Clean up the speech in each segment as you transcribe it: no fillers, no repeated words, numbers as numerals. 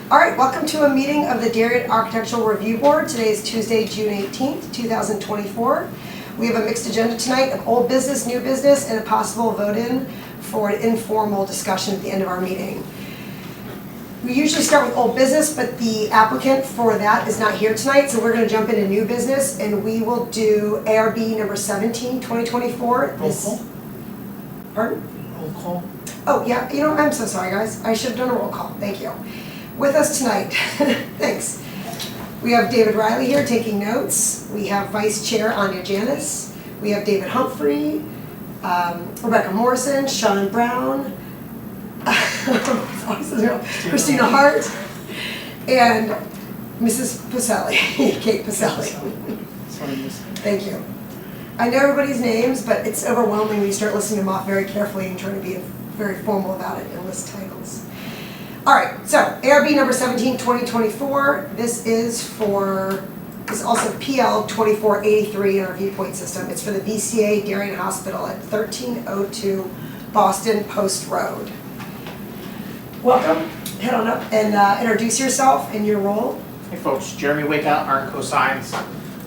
All right, welcome to a meeting of the Darien Architectural Review Board. Today is Tuesday, June 18th, 2024. We have a mixed agenda tonight of old business, new business, and a possible vote-in for an informal discussion at the end of our meeting. We usually start with old business, but the applicant for that is not here tonight, so we're going to jump into new business, and we will do ARB number 17, 2024. Roll call. Pardon? Roll call. Oh, yeah, you know, I'm so sorry, guys. I should have done a roll call. Thank you. With us tonight, thanks. We have David Riley here taking notes. We have Vice Chair Anya Janis. We have David Humphrey, Rebecca Morrison, Sean Brown, Christina Hart, and Mrs. Pacelli, Kate Pacelli. Thank you. I know everybody's names, but it's overwhelming when you start listing them off very carefully and trying to be very formal about it and list titles. All right, so ARB number 17, 2024. This is also PL 2483 in our viewpoint system. It's for the VCA Darien Hospital at 1302 Boston Post Road. Welcome. Head on up and introduce yourself and your role. Hey folks, Jeremy Wakeout, Art Co-Signs.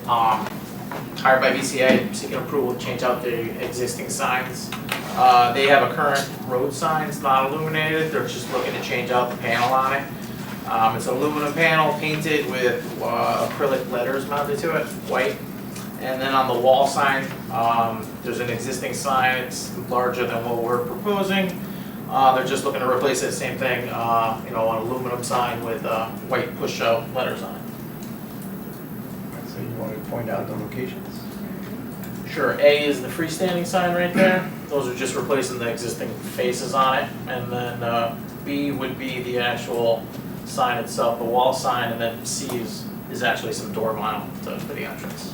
Hired by VCA, seeking approval to change out the existing signs. They have a current road sign, it's not illuminated, they're just looking to change out the panel on it. It's an aluminum panel painted with acrylic letters mounted to it, white. And then on the wall sign, there's an existing sign, it's larger than what we're proposing. They're just looking to replace it, same thing, an aluminum sign with white push-out letters on it. So you want to point out the locations? Sure, A is the freestanding sign right there. Those are just replacing the existing faces on it. And then B would be the actual sign itself, the wall sign, and then C is actually some door vinyl for the entrance.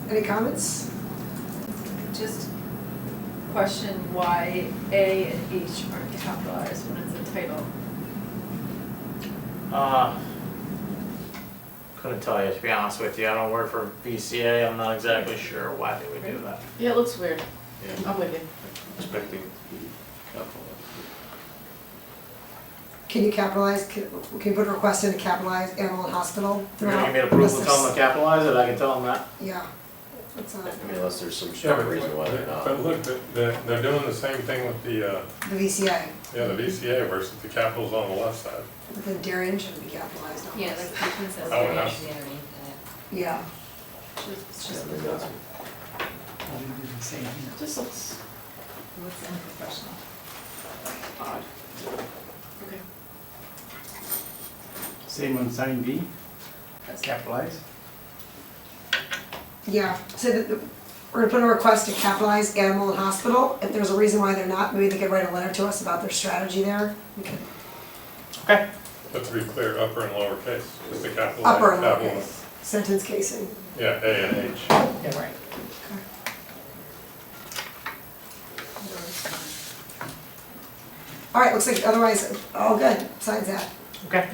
Any comments? Just question why A and H aren't capitalized when it's a title. Couldn't tell you, to be honest with you. I don't work for VCA. I'm not exactly sure why they would do that. Yeah, it looks weird. Yeah. I'm with you. Expecting capital. Can you capitalize? Can you put a request in to capitalize Animal and Hospital? You're gonna give me an approval to tell them to capitalize it, I can tell them that. Yeah. That's I mean, unless there's some strong reason why they're not. But look, they're doing the same thing with the VCA. the VCA versus the capitals on the left side. But then Darien should be capitalized. on Yeah, this. like the princess Oh, Diana no. should be underneath Yeah. It's Yeah, just, they got some. just looks What's unprofessional? odd. Okay. Same on sign B, capitalize. Yeah, so we're gonna put a request to capitalize Animal and Hospital. If there's a reason why they're not, maybe they could write a letter to us about their strategy there. We could Okay. But to be clear, upper and lower case, just the capital. upper and capital. lowercase, sentence casing. Yeah, A and H. Yeah, right. All right, looks like otherwise, all good, besides that. Okay.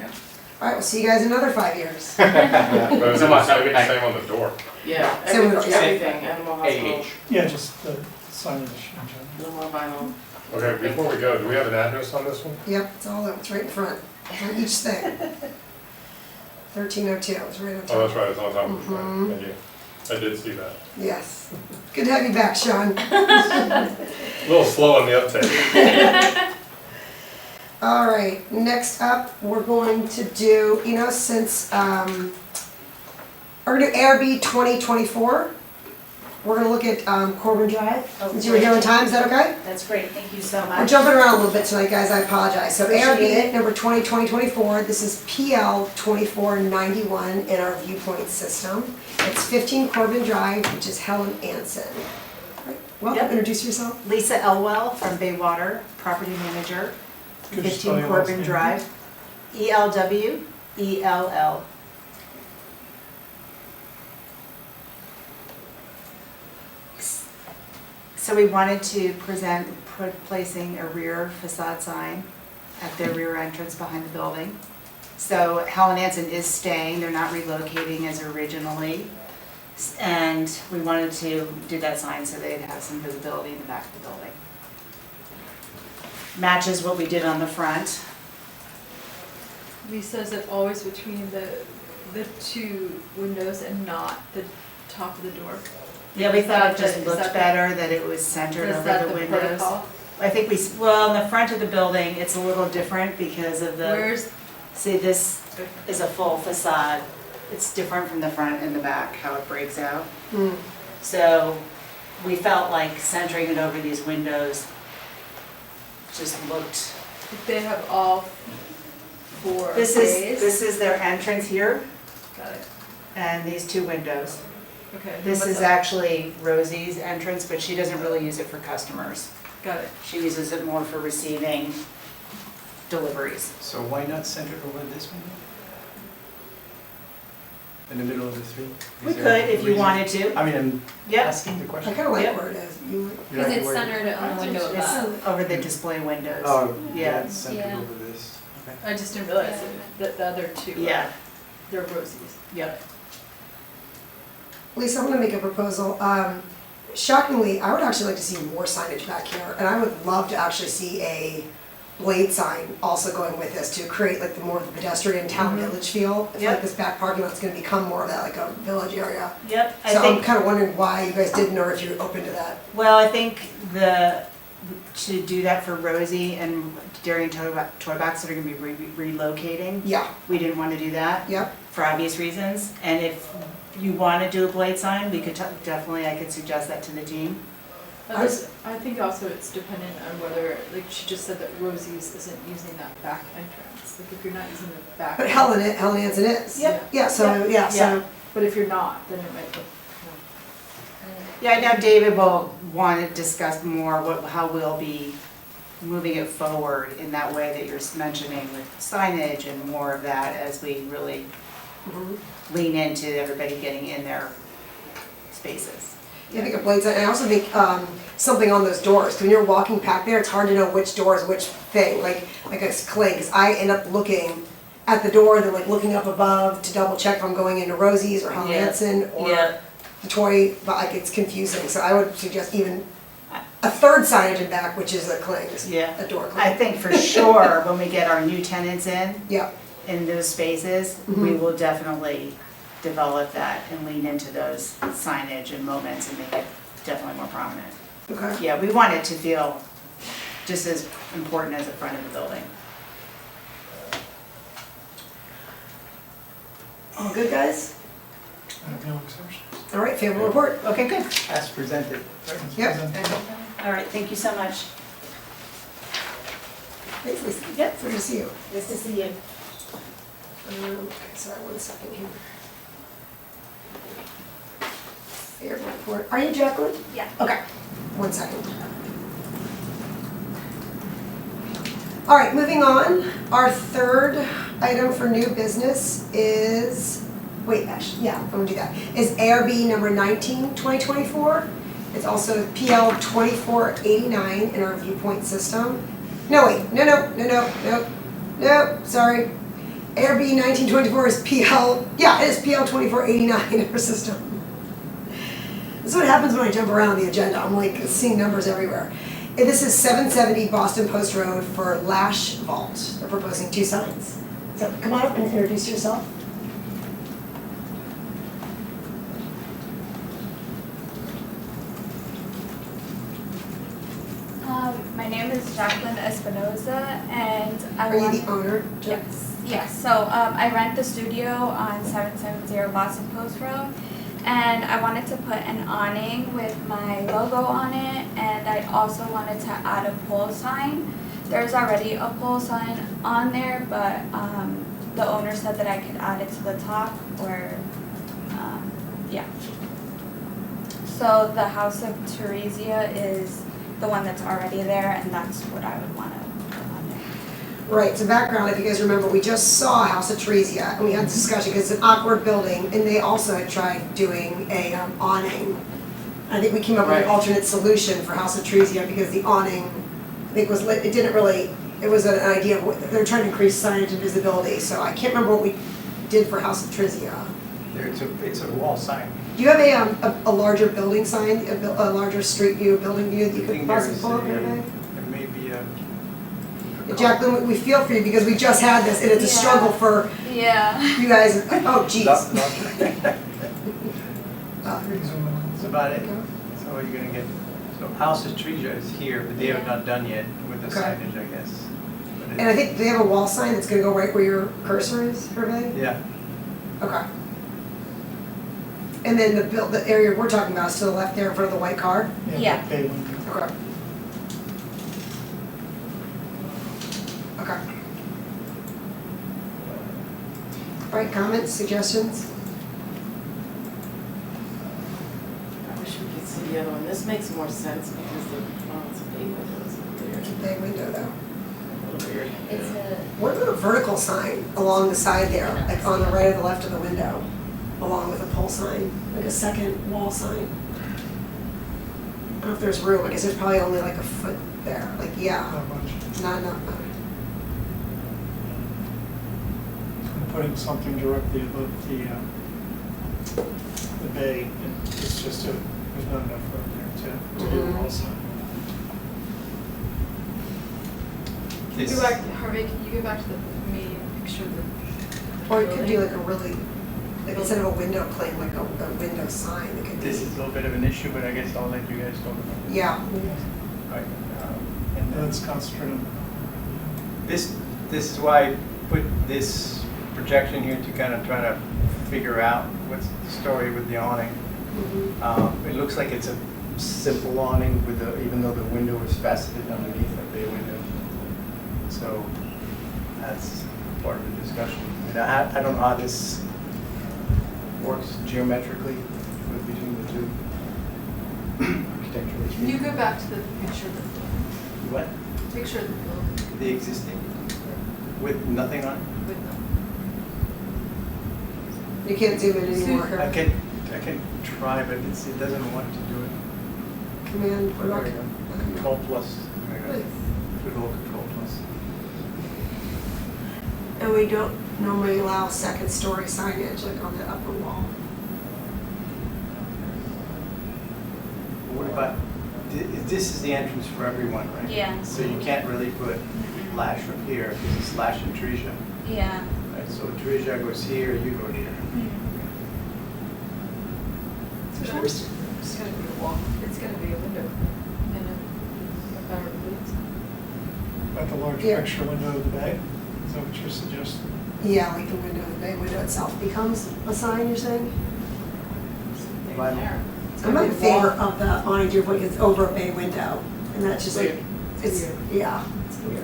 All right, we'll see you guys in another 5 years. But it's So much, have a good night. same on the door. Yeah, Same with- everything, animal hospital, AH. Yeah, just the signage. no more vinyl. Okay, before we go, do we have an address on this one? Yep, it's all, it's right in front, on each thing. 1302, it's right on top. Oh, that's right, it's on top of the Mhm. thing. Thank you. I did see that. Yes. Good to have you back, Sean. A little slow on the uptake. All right, next up, we're going to do, since, we're gonna do ARB 2024. We're gonna look at Corbin Drive, since you were here on time, is that okay? That's great, thank you so We're much. jumping around a little bit tonight, guys, I apologize. So Appreciate ARB it. number 2024, this is PL 2491 in our viewpoint system. It's 15 Corbin Drive, which is Helen Anson. All right, welcome, Yep. introduce yourself. Lisa Elwell from Baywater, property manager, Could you spell 15 your Corbin last name? Drive. ELWELL. So we wanted to present placing a rear facade sign at their rear entrance behind the building. So Helen Anson is staying, they're not relocating as originally. And we wanted to do that sign so they'd have some visibility in the back of the building. Matches what we did on the front. Lisa, is it always between the two windows and not the top of the door? Yeah, we Is thought that it just the- is looked that the- better, that it was centered Is over that the the windows. protocol? I think well, in the front of the building, it's a little different because of the, Where's, see, this is a full facade. It's different from the front and the back, how it breaks out. Hmm. So we felt like centering it over these windows just looked. if they have all four This bays? is their entrance here Got it, and these two windows. okay. then This what's is up? actually Rosie's entrance, but she doesn't really use it for customers. Got it. She uses it more for receiving deliveries. So why not center it over this window? In the middle of the three? We Is there could a if you reason? wanted to. I mean, I'm Yep, asking the I question. kinda like Yep. where it is. You, You Because like it's where- centered on the window it's above. over the display windows. Oh, Yeah. yeah, it's centered Yeah. over this. Okay. I just didn't realize that the other two, Yeah, they're Rosie's. yep. Lisa, I'm gonna make a proposal. Shockingly, I would actually like to see more signage back here, and I would love to actually see a blade sign also going with this to create like the more of the pedestrian town village feel. I feel like Yep. this back parking lot's gonna become more of that, like a village area. Yep, I So I'm think, kinda wondering why you guys didn't, or if you're open to that. well, I think to do that for Rosie and during toy box that are gonna be relocating, Yeah, we didn't wanna do that yep, for obvious reasons. And if you wanna do a blade sign, we could definitely, I could suggest that to the team. I think also it's dependent on whether, like she just said that Rosie's isn't using that back entrance. Like if you're not using the back. but Helen Hansen is. Yep. Yeah, so, yeah, so, But if you're not, then it might look, Yeah, I know David will want to discuss more how we'll be moving it forward in that way that you're mentioning with signage and more of that as we really mhm. lean into everybody getting in their spaces. Yeah, I think a blade sign, and I also think something on those doors. 'Cause when you're walking back there, it's hard to know which door is which thing. Like a clay, because I end up looking at the door, then like looking up above to double check if I'm going into Rosie's or Helen Yeah. Hansen or Yeah. the toy, but like it's confusing. So I would suggest even a third signage in back, which is a clings, Yeah. a door I cling. think for sure when we get our new tenants Yeah, in those spaces, we Mhm. will definitely develop that and lean into those signage and moments and make it definitely more prominent. okay. Yeah, we want it to feel just as important as the front of the building. All good, guys? I have no exceptions. All right, favorable report. Okay, good. As presented. Yep. All right, thank you so much. Thanks, Lisa. Yep. Good to see you. Nice to see you. Okay, sorry, 1 second here. Favorable report. Are you Jacqueline? Yeah. Okay, 1 second. All right, moving on. Our third item for new business is, wait, actually, yeah, I'm gonna do that, is ARB number 19, 2024. It's also PL 2489 in our viewpoint system. No, wait, no, sorry. ARB 1924 is PL, yeah, it is PL 2489 in our system. This is what happens when I jump around the agenda. I'm like seeing numbers everywhere. And this is 770 Boston Post Road for Lash Vault. They're proposing 2 signs. So come on up and introduce yourself. My name is Jacqueline Espinoza, and I Are you want. the owner? Jill? Yes. So I rent the studio on 770 Boston Post Road, and I wanted to put an awning with my logo on it, and I also wanted to add a pole sign. There's already a pole sign on there, but the owner said that I could add it to the top, or yeah. So the House of Teresia is the one that's already there, and that's what I would want to put on there. Right, so background, if you guys remember, we just saw House of Teresia, and we had a discussion, because it's an awkward building, and they also had tried doing a awning. I think we came up with an Right. alternate solution for House of Teresia, because the awning, I think was, it didn't really, it was an idea of, what they're trying to increase signage and visibility, so I can't remember what we did for House of Teresia. It's a wall sign. Do you have a larger building sign, a larger street view, building view that you I could think there possibly is pull up here, Meg? There may be a. Jacqueline, we feel for you because we just had this and it's a Yeah. struggle for Yeah. you guys. Oh, geez. Not- That's about it. So what you're gonna get, so House of Treasure is here, but they have not done yet with the Okay. signage, I guess. But And I think they have a wall sign that's gonna go right where your cursor is, Hervé? Yeah, Okay. And then the area we're talking about is to the left there in front of the white car? Yeah. Bay window. Okay. Okay. Right, comments, suggestions? I wish we could see the other one. This makes more sense because the, it's a big window, it's It's a weird. big window though. A little weird. It's a, What about a vertical sign along the side there, like on the right or the left of the window, along with a pole sign, like a second wall sign? I don't know if there's room, I guess there's probably only like a foot there, like, yeah, Not much. not enough. And putting something directly above the bay, and it's just there's not enough room there to do a wall sign. Can you go back, Harvey, can you go back to the median picture of the Or it could be building? like a really, like instead of a window claim, like a window sign, it could be. this is a little bit of an issue, but I guess I'll let you guys talk about it. Yeah, Right, and then Let's concentrate on this is why I put this projection here to kind of try to figure out what's the story with the awning. mhm. It looks like it's a simple awning with the, even though the window is faceted underneath the bay window. So that's part of the discussion. And I don't know how this works geometrically between the two architecturally Can you speaking. go back to the picture of the building? What? Picture of the building The existing with nothing on it? with them. You can't zoom in anymore, I here. can try, but it doesn't want to do it. Command, what There about? we go. Control plus. There we go. Control, control plus. And we don't normally allow second story signage like on the upper wall. What about, this is the entrance for everyone, right? Yeah. So you can't really put Lash up here because it's Lash and Treasure. yeah. Right, so Treasure goes here, you go here. It's gonna be a wall, it's gonna be a window and a better booth. about the large Yeah. picture window of the bay. Is that what you're suggesting? Yeah, like the window, the bay window itself becomes a sign, you're saying? Something Vinyl. there. It's I'm gonna not in be a wall. favor of the awning to your point, it's over a bay window. And that's just like, Weird. it's, Weird. yeah, it's weird.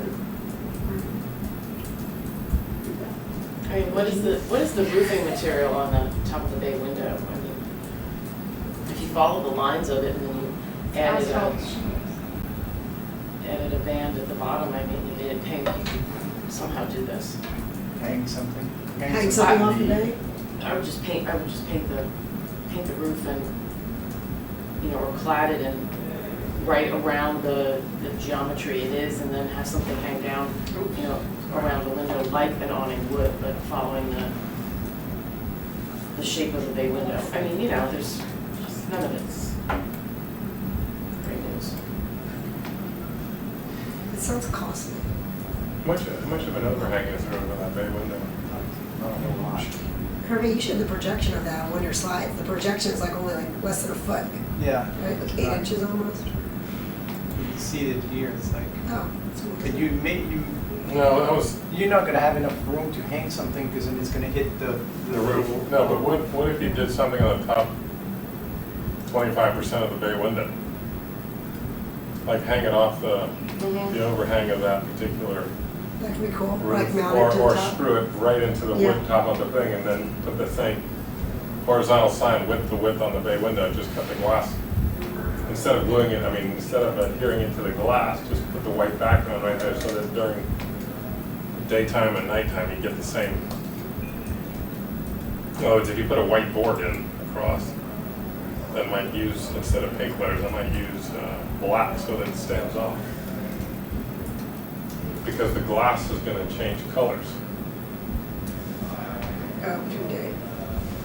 I mean, what is the roofing material on the top of the bay window? I mean, if you follow the lines of it and then you added Asphalt. a band at the bottom, I mean, you made it pink, you could somehow do this. Hang something. Hang something off the on bay? I would just paint the roof and, you know, or clad it in right around the geometry it is, and then have something hang down, you know, around the window like an awning would, but following the shape of the bay window. I mean, you know, there's just none of it's great news. It sounds costly. How much of an overhang is there over that bay window? Not a whole lot. Hervey, you showed the projection of that on one of your slides. The projection is like only like less than a foot, Yeah. right? Like 8 inches almost. You can see it here, it's like, Oh, it's more. could you make, No, that was you're not gonna have enough room to hang something because then it's gonna hit the the roof. No, but what if you did something on the top 25% of the bay window? Like hang it off the overhang of that particular That could be cool, like roof, mounted to the or top. screw it right into the Yeah. wood top of the thing and then put the same horizontal sign width to width on the bay window, just cut the glass. Instead of gluing it, I mean, instead of adhering it to the glass, just put the white background right there so that during daytime and nighttime you get the same. In other words, if you put a white board in across, then might use, instead of pink letters, I might use black so that it stands off. Because the glass is going to change colors. Oh, indeed.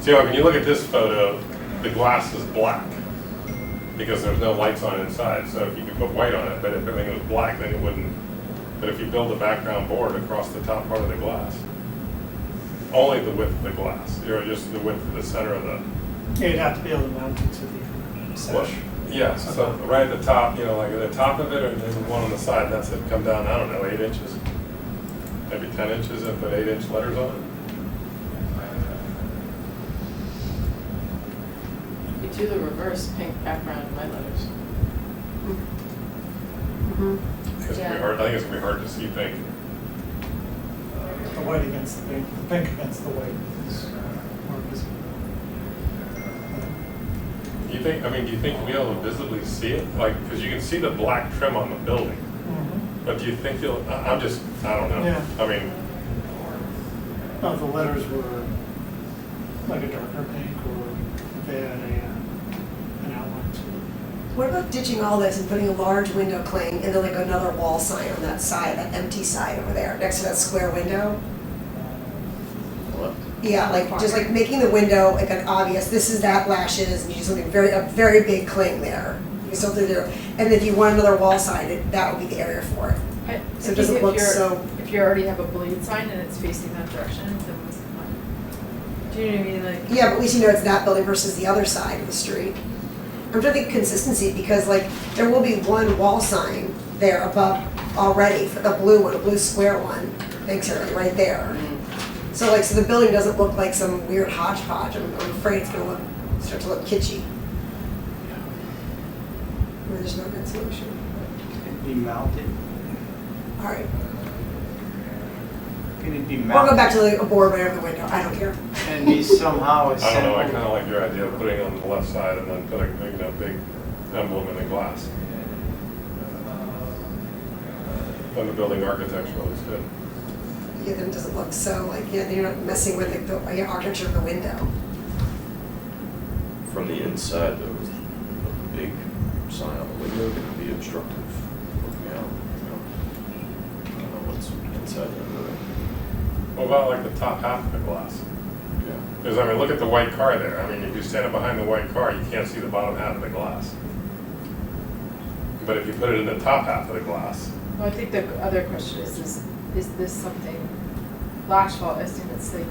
So when you look at this photo, the glass is black because there's no lights on inside. So if you could put white on it, but if everything was black, then it wouldn't. But if you build a background board across the top part of the glass, only the width of the glass, or just the width of the center of the. Yeah, you'd have to be able to mount it to the sash. Yeah, so right at the top, you know, like at the top of it, or there's one on the side, that's it, come down, I don't know, 8 inches, maybe 10 inches, and put 8-inch letters on it. You do the reverse pink background in my letters. Mhm. It's gonna be hard, I think it's gonna be hard to see pink. The white against the pink against the white is more visible. Do you think, I mean, do you think you'll be able to visibly see it? Like, because you can see the black trim on the building, but do you think you'll, I don't know. Yeah. I mean, No, if the letters were like a darker pink or if they had an outline to it. What about ditching all this and putting a large window cling and then like another wall sign on that side, that empty side over there, next to that square window? What? Yeah, like, just like making the window like an obvious, this is that lashes, and you do something a very big cling there. You still do there, and if you want another wall sign, that would be the area for it. So it doesn't look so. If you already have a blade sign and it's facing that direction, then what's the point? Do you know what I mean? Like. Yeah, but at least you know it's that building versus the other side of the street. I'm trying to think consistency, because like, there will be one wall sign there above already, for the blue one, a blue square one, thanks, Shirley, right there. So like, so the building doesn't look like some weird hodgepodge. I'm afraid it's gonna start to look kitschy. There's no good solution. Can it be mounted? All right, Can it be we'll go mounted? back to like a board right over the window, I don't care. And be somehow I don't know, I assembled? kind of like your idea of putting it on the left side and then putting, you know, big emblem in the glass. Then the building architecture looks good. Yeah, then it doesn't look so like, yeah, you're not messing with like the architecture of the window. From the inside, though, is a big sign on the window going to be obstructive looking out? You know? I don't know what's inside that building. What about like the top half of the glass? Yeah. Because, I mean, look at the white car there. I mean, if you're standing behind the white car, you can't see the bottom half of the glass. But if you put it in the top half of the glass, Well, I think the other question is this something, Lashfall, I assume it's like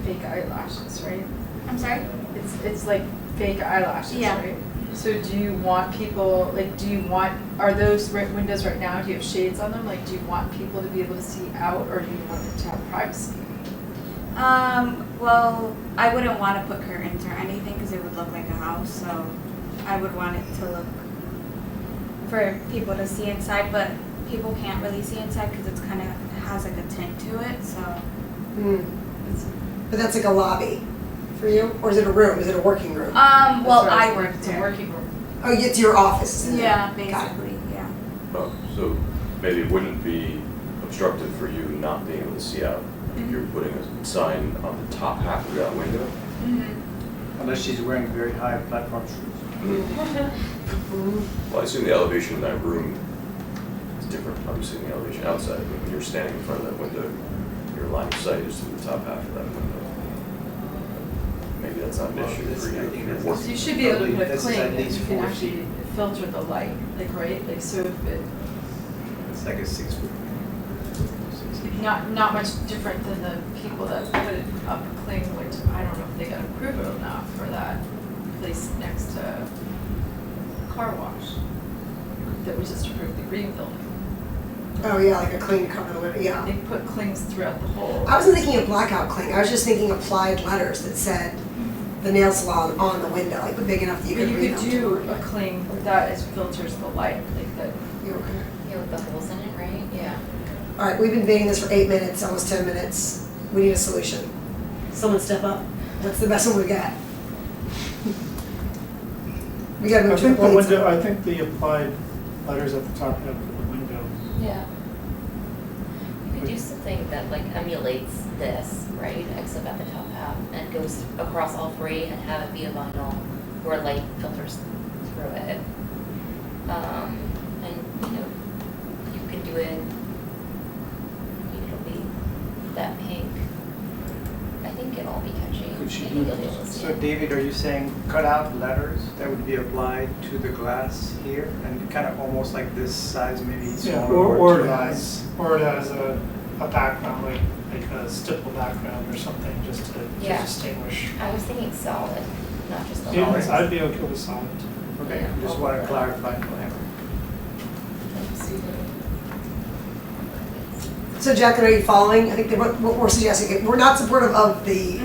fake eyelashes, right? I'm sorry? It's like fake eyelashes, Yeah. right? So do you want people, like, are those windows right now, do you have shades on them? Like, do you want people to be able to see out, or do you want it to have privacy? Well, I wouldn't want to put curtains or anything because it would look like a house, so I would want it to look for people to see inside, but people can't really see inside because it's kind of has like a tint to it, so. It's, But that's like a lobby for you, or is it a room? Is it a working room? well, That's I right, work It's a there. working room. Oh, it's your office, isn't it? Yeah, Got it. basically, yeah. Oh, so maybe it wouldn't be obstructive for you not being able to see out if you're putting a sign on the top half of that window? Mm-hmm. Unless she's wearing very high platform shoes. Well, I assume the elevation of that room is different, obviously, than the elevation outside, but when you're standing in front of that window, your line of sight is to the top half of that window. Maybe that's not an issue for you if you're So working. you should be able to put a This is cling at and least you can 4 actually feet. filter the light, like, right? Like, so if it, It's like a 6 foot. not much different than the people that put up a cling, which I don't know if they got approval enough for that place next to car wash that was just approved, the green building. Oh, yeah, like a clean cover the window, yeah. They put clings throughout the whole. I wasn't thinking of blackout cling, I was just thinking applied letters that said the nail salon on the window, like big enough that you But could you read could them. do a cling that is filters the light, like that. You okay? Yeah, with the holes in it, right? Yeah. All right, we've been debating this for 8 minutes, almost 10 minutes. We need a solution. Someone step up. What's the best one we got? We gotta I move to the think the blades. window, I think the applied letters at the top half of the window. Yeah. You could do something that like emulates this, right, except at the top half, and goes across all three and have it be a vinyl where light filters through it. And, you know, you can do it, it'll be that pink. I think it'll be catchy. Could she I do think you'll be able to see So David, are you saying cut out letters that would be applied to the glass here and kind of almost like this size, maybe Yeah, smaller or two it lines? has a background, like a stipple background or something, just to Yeah. distinguish. I was thinking solid, not just the Yeah, letters. I'd be okay with solid. Okay, Yeah. just want to clarify. So Jacqueline, are you following? I think that what we're suggesting, we're not supportive of the,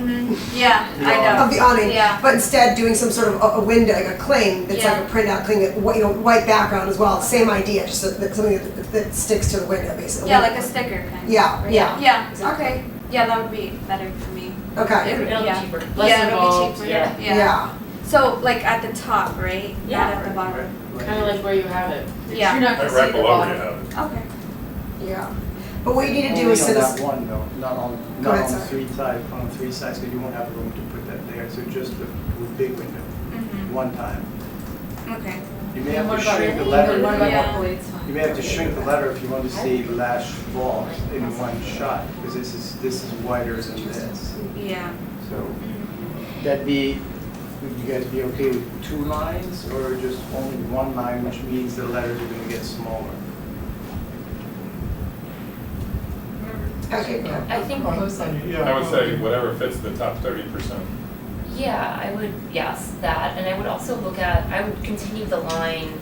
Yeah, I know. of the awning, Yeah. but instead doing some sort of a window, like a cling, that's like Yeah. a printout cling, white background as well, same idea, just something that sticks to the window, basically. Yeah, like a sticker kind of. Yeah, yeah. Yeah, Exactly. okay. Yeah, that would be better for me. Okay, It'll be Yeah. cheaper, Yeah, less it'll be involved, cheaper. yeah. yeah. So like at the top, right? Yeah. Not at the bottom. Kind of like where you have it. Yeah. You're not gonna Right see the below where you bottom. have it. Okay. Yeah, but what you need to do Only is on send us, that one though, not Go on ahead, sorry. three sides, because you won't have room to put that there, so just the big window, one time. Okay. You may And have what to about shrink the it? letter. What about Yeah. the blades? You may have to shrink the letter if you want to see lash walls in one shot, because this is wider than this. Yeah. So that'd be, would you guys be okay with 2 lines or just only 1 line, which means the letters are gonna get smaller? okay, yeah. I think, Yeah. I would say whatever fits the top 30%. yeah, I would, yes, that, and I would also look at, I would continue the line,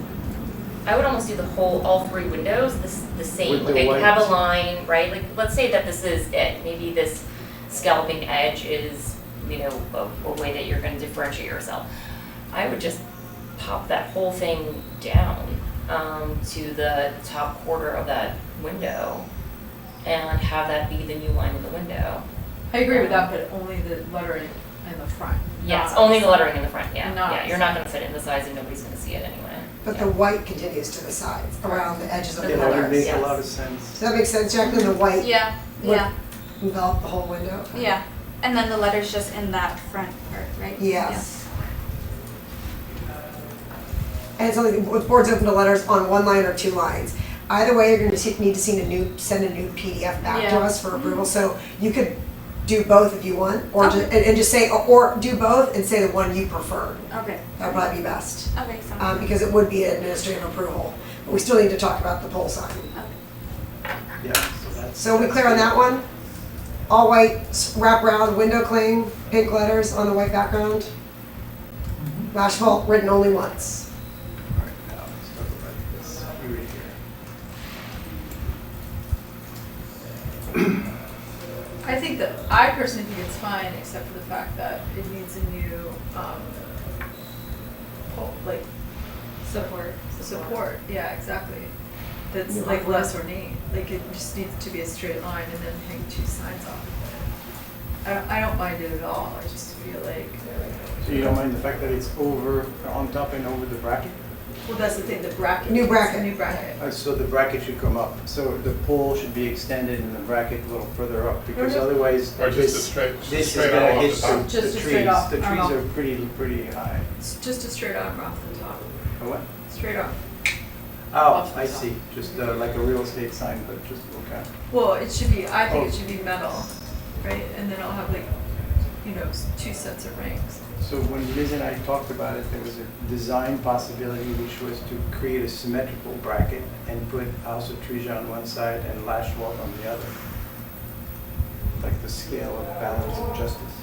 I would almost do the whole, all 3 windows the same, With the like I have a white. line, right, like, let's say that this is it, maybe this scalloping edge is, you know, a way that you're gonna differentiate yourself. I would just pop that whole thing down, to the top quarter of that window and have that be the new line in the window. I agree with that, but only the lettering in the front. Yes, not- only the lettering in the front, yeah, Not- yeah, you're not gonna fit it in the sides and nobody's gonna see it anyway. But the white continues to the sides, around the edges of the Yeah, that would letters. make yes. a lot of sense. Does that make sense, Jacqueline? The white Yeah. What- Yeah. envelop the whole window? Yeah. And then the letters just in that front part, right? Yes. And it's only, with boards open to letters on 1 line or 2 lines. Either way, you're gonna need to send a new PDF back to Yeah. us for approval, so you could do both if you want, or Okay. and just say, or do both and say the one you prefer. Yeah. Okay. That'd probably be best, Okay, sounds because it would be an administrative approval. But we still need to talk about the pole sign. Yeah, so that's. So are we clear on that one? All white, wraparound, window cling, pink letters on the white background. Lash vault written only once. All right, now let's talk about this view here. I think that, I personally think it's fine, except for the fact that it needs a new, like, support, yeah, exactly. That's New like hardware. less ornate, like it just needs to be a straight line and then hang 2 signs off. I don't mind it at all, I just feel like, So you don't mind the fact that it's over, on top and over the bracket? well, that's the thing, the bracket. New bracket. New bracket. So the bracket should come up, so the pole should be extended and the bracket a little further up, because Okay. otherwise Or just a this, straight, this is straight gonna arm off hit the top. the Just a trees. straight off The trees arm are pretty high. It's just a straight arm off the top, A what? straight arm. Oh, Off the I top. see, just like a real estate sign, but just, okay. Well, it should be, I think Oh. it should be metal, right, and then I'll have like, 2 sets of rings. So when Liz and I talked about it, there was a design possibility, which was to create a symmetrical bracket and put House of Treja on one side and Lash Walk on the other. Like the scale of balance of justice.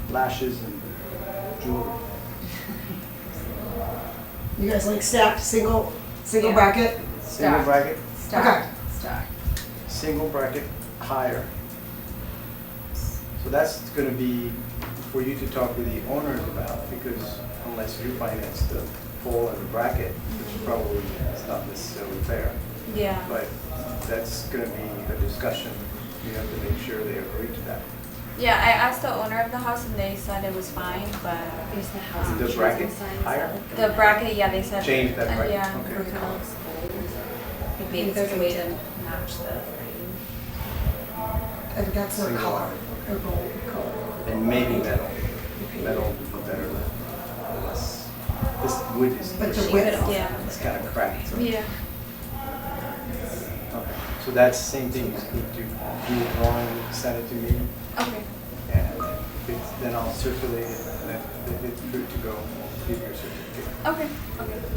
Lashes and jewelry. You guys like stacked, single Yeah. bracket? Single Stacked. bracket, Stack, stack. single bracket, higher. So that's gonna be for you to talk with the owners about, because unless you finance the pole and the bracket, which probably is not necessarily fair. Yeah. But that's gonna be a discussion, you have to make sure they agree to that. Yeah, I asked the owner of the house and they said it was fine, but Is the house The choosing bracket sign, is higher? that like the a- bracket, yeah, they said. Change that bracket, Yeah. okay. Or kind of like maybe there's a way to match the frame. I think that's their Single. color, or gold color. And maybe metal. Metal would be better than less. This wood is, But the Shape width, it all. Yeah. it's kind of cracked, so. Yeah. Okay, so that's the same thing, you just need to do a drawing, send it to me, Okay. and certificates, then I'll circulate it, and if it's good to go, I'll give you a certificate. Okay,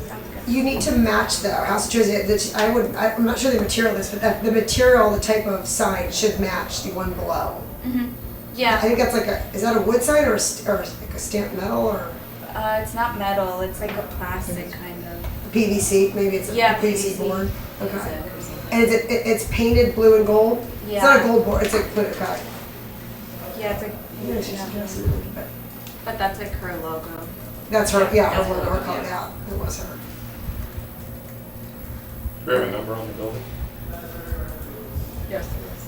sounds good. You need to match though, House of Jersey, I'm not sure the material is, but the material, the type of sign should match the one below. Mm-hmm. I Yeah, think that's like is that a wood sign or like a stamped metal or it's not metal, it's like a plastic kind of. PVC, maybe it's a Yeah, PVC PVC. board? It's Okay. a- And it's painted blue and gold? It's not a Yeah. gold board, it's like, okay. Yeah, it's like, Yeah, she's yeah. guessing, but But that's like her logo. that's her, yeah, her That's logo, her, her called yeah. out, it was her. Do we have a number on the building? Yes, there is.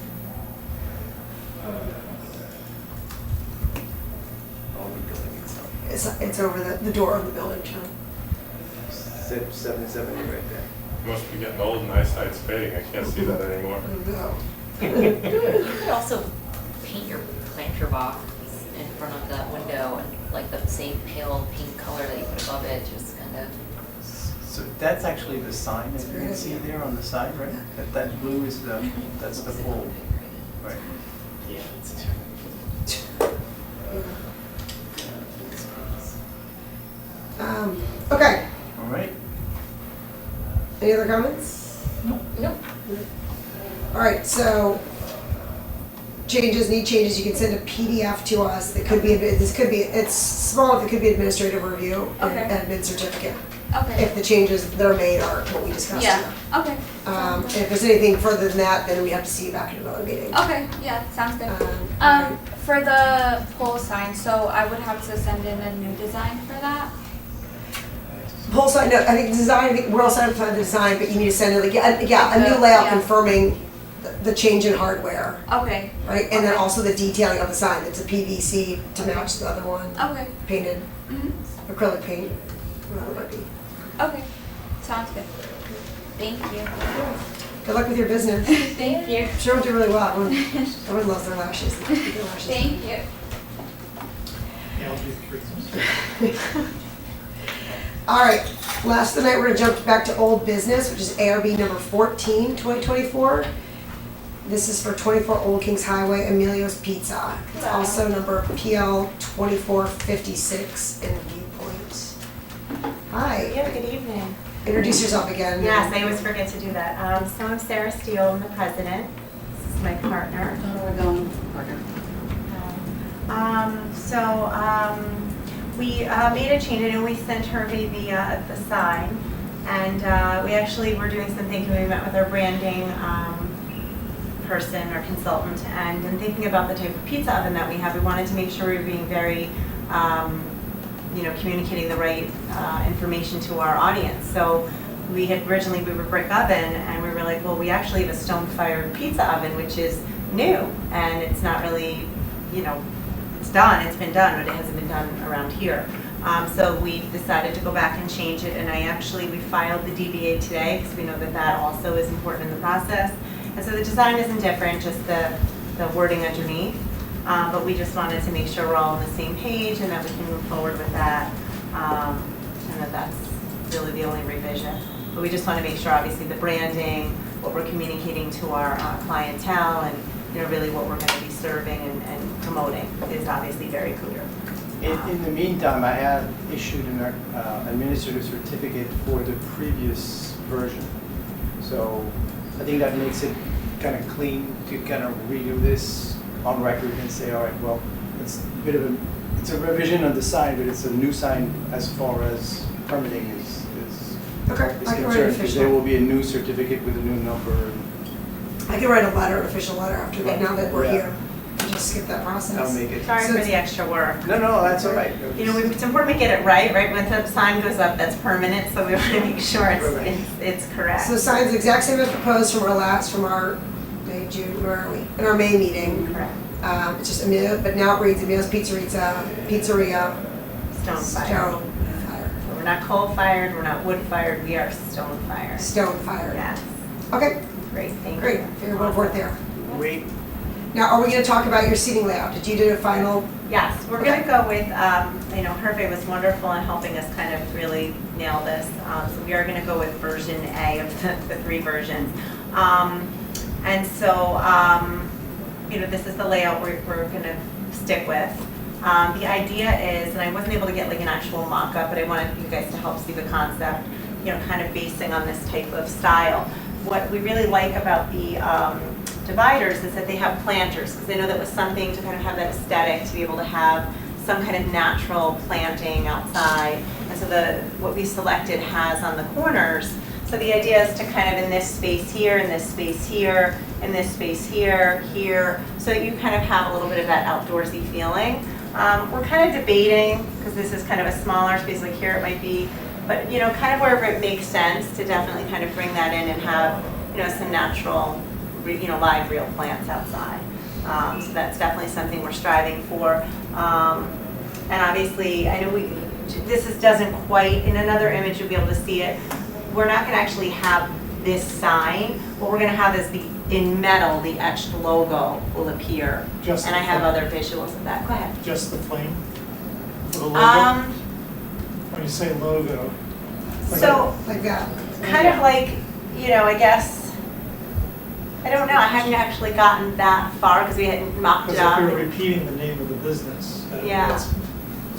All the building itself. It's over the door of the building, John. 770 right there. Must be getting old and eyesight's fading, I can't see that anymore. No. You could also paint your planter box in front of that window and like the same pale pink color that you put above it, just kind of. So that's actually the sign that you Very can nice. see there on the side, right? That blue is that's the full, right? Yeah. Okay, All right. any other comments? Nope. All right, so need changes, you can send a PDF to us, that could be, it's small, it could be administrative review and Okay. admin certificate. Okay. If the changes that are made are what we discussed Yeah, here. okay. And if there's anything further than that, then we have to see you back in another meeting. Okay, yeah, sounds good. Okay. For the pole sign, so I would have to send in a new design for that? Pole sign, no, I think design, I think we're all set up for the design, but you need to send it, like, a new The- layout yeah. confirming the change in hardware, Okay, right? And then Okay. also the detailing of the sign, it's a PVC to match the other one, okay, painted, mhm, acrylic paint, whatever it might be. okay, sounds good. Thank you. Good luck with your business. Thank you. I'm sure it'll do really well. Everyone loves their lashes. They keep their lashes. Thank you. Yeah, I'll do 3. All right, last of the night, we're gonna jump back to old business, which is ARB number 14, 2024. This is for 24 Old Kings Highway, Emilio's Pizza. It's also number PL 2456 in Viewpoint. Hi, Yeah, good evening. introduce yourself again. Yes, I always forget to do that. So I'm Sarah Steele, I'm the president. This is my partner. We made a change, and we sent her the sign. And we actually were doing some thinking, we met with our branding person or consultant, and in thinking about the type of pizza oven that we have, we wanted to make sure we were being very, communicating the right information to our audience. So we were brick oven, and we were like, well, we actually have a stone-fired pizza oven, which is new, and it's not really, it's been done, but it hasn't been done around here. So we decided to go back and change it, and we filed the DBA today, because we know that also is important in the process. And so the design isn't different, just the wording underneath. But we just wanted to make sure we're all on the same page and that we can move forward with that. And that's really the only revision. But we just want to make sure, obviously, the branding, what we're communicating to our clientele, and really what we're going to be serving and promoting is obviously very clear. In the meantime, I have issued an administrative certificate for the previous version. So I think that makes it kind of clean to kind of redo this on record and say, all right, well, it's a revision of the sign, but it's a new sign as far as permitting is Okay, I can write concerned, an because there official. will be a new certificate with a new number. I can write a letter, an official letter after that, now that we're Yeah. here. Just skip that process. I'll make it. Sorry So for it's- the extra work. No, that's all right. It's important we get it right when the sign goes up, that's permanent, so we want to make sure it's correct. So the sign's the exact same as proposed from our May, June, where are we? In our May meeting. Correct. It's just Emilio, but now it reads Emilio's Pizzeria, Stone fired. Stone Fire. We're not coal fired, we're not wood fired, we are stone fired. Stone Fire. Yes, Okay, great, thank you. great. Figured we'll work there. Wait, Now, are we going to talk about your seating layout? Did you do a final? Yes, we're going to go with, Hervé was wonderful in helping us kind of really nail this. So we are going to go with version A of the 3 versions. This is the layout we're going to stick with. The idea is, and I wasn't able to get like an actual mock-up, but I wanted you guys to help see the concept, you know, kind of basing on this type of style. What we really like about the dividers is that they have planters, because I know that was something to kind of have that aesthetic, to be able to have some kind of natural planting outside. And so what we selected has on the corners. So the idea is to kind of in this space here, in this space here, in this space here, here, so that you kind of have a little bit of that outdoorsy feeling. We're kind of debating, because this is kind of a smaller space, like here it might be, but you know, kind of wherever it makes sense to definitely kind of bring that in and have, you know, some natural, you know, live real plants outside. So that's definitely something we're striving for. And obviously, I know doesn't quite, in another image you'll be able to see it. We're not gonna actually have this sign. What we're gonna have is in metal, the etched logo will appear. Just and the I have flame. other visuals of that. Go ahead. Just the flame for the logo? When you say logo. So, Like that. kind of like, you know, I guess, I don't know, I hadn't actually gotten that far because we hadn't mocked it Because up. if you're repeating the name of the business, Yeah. that's,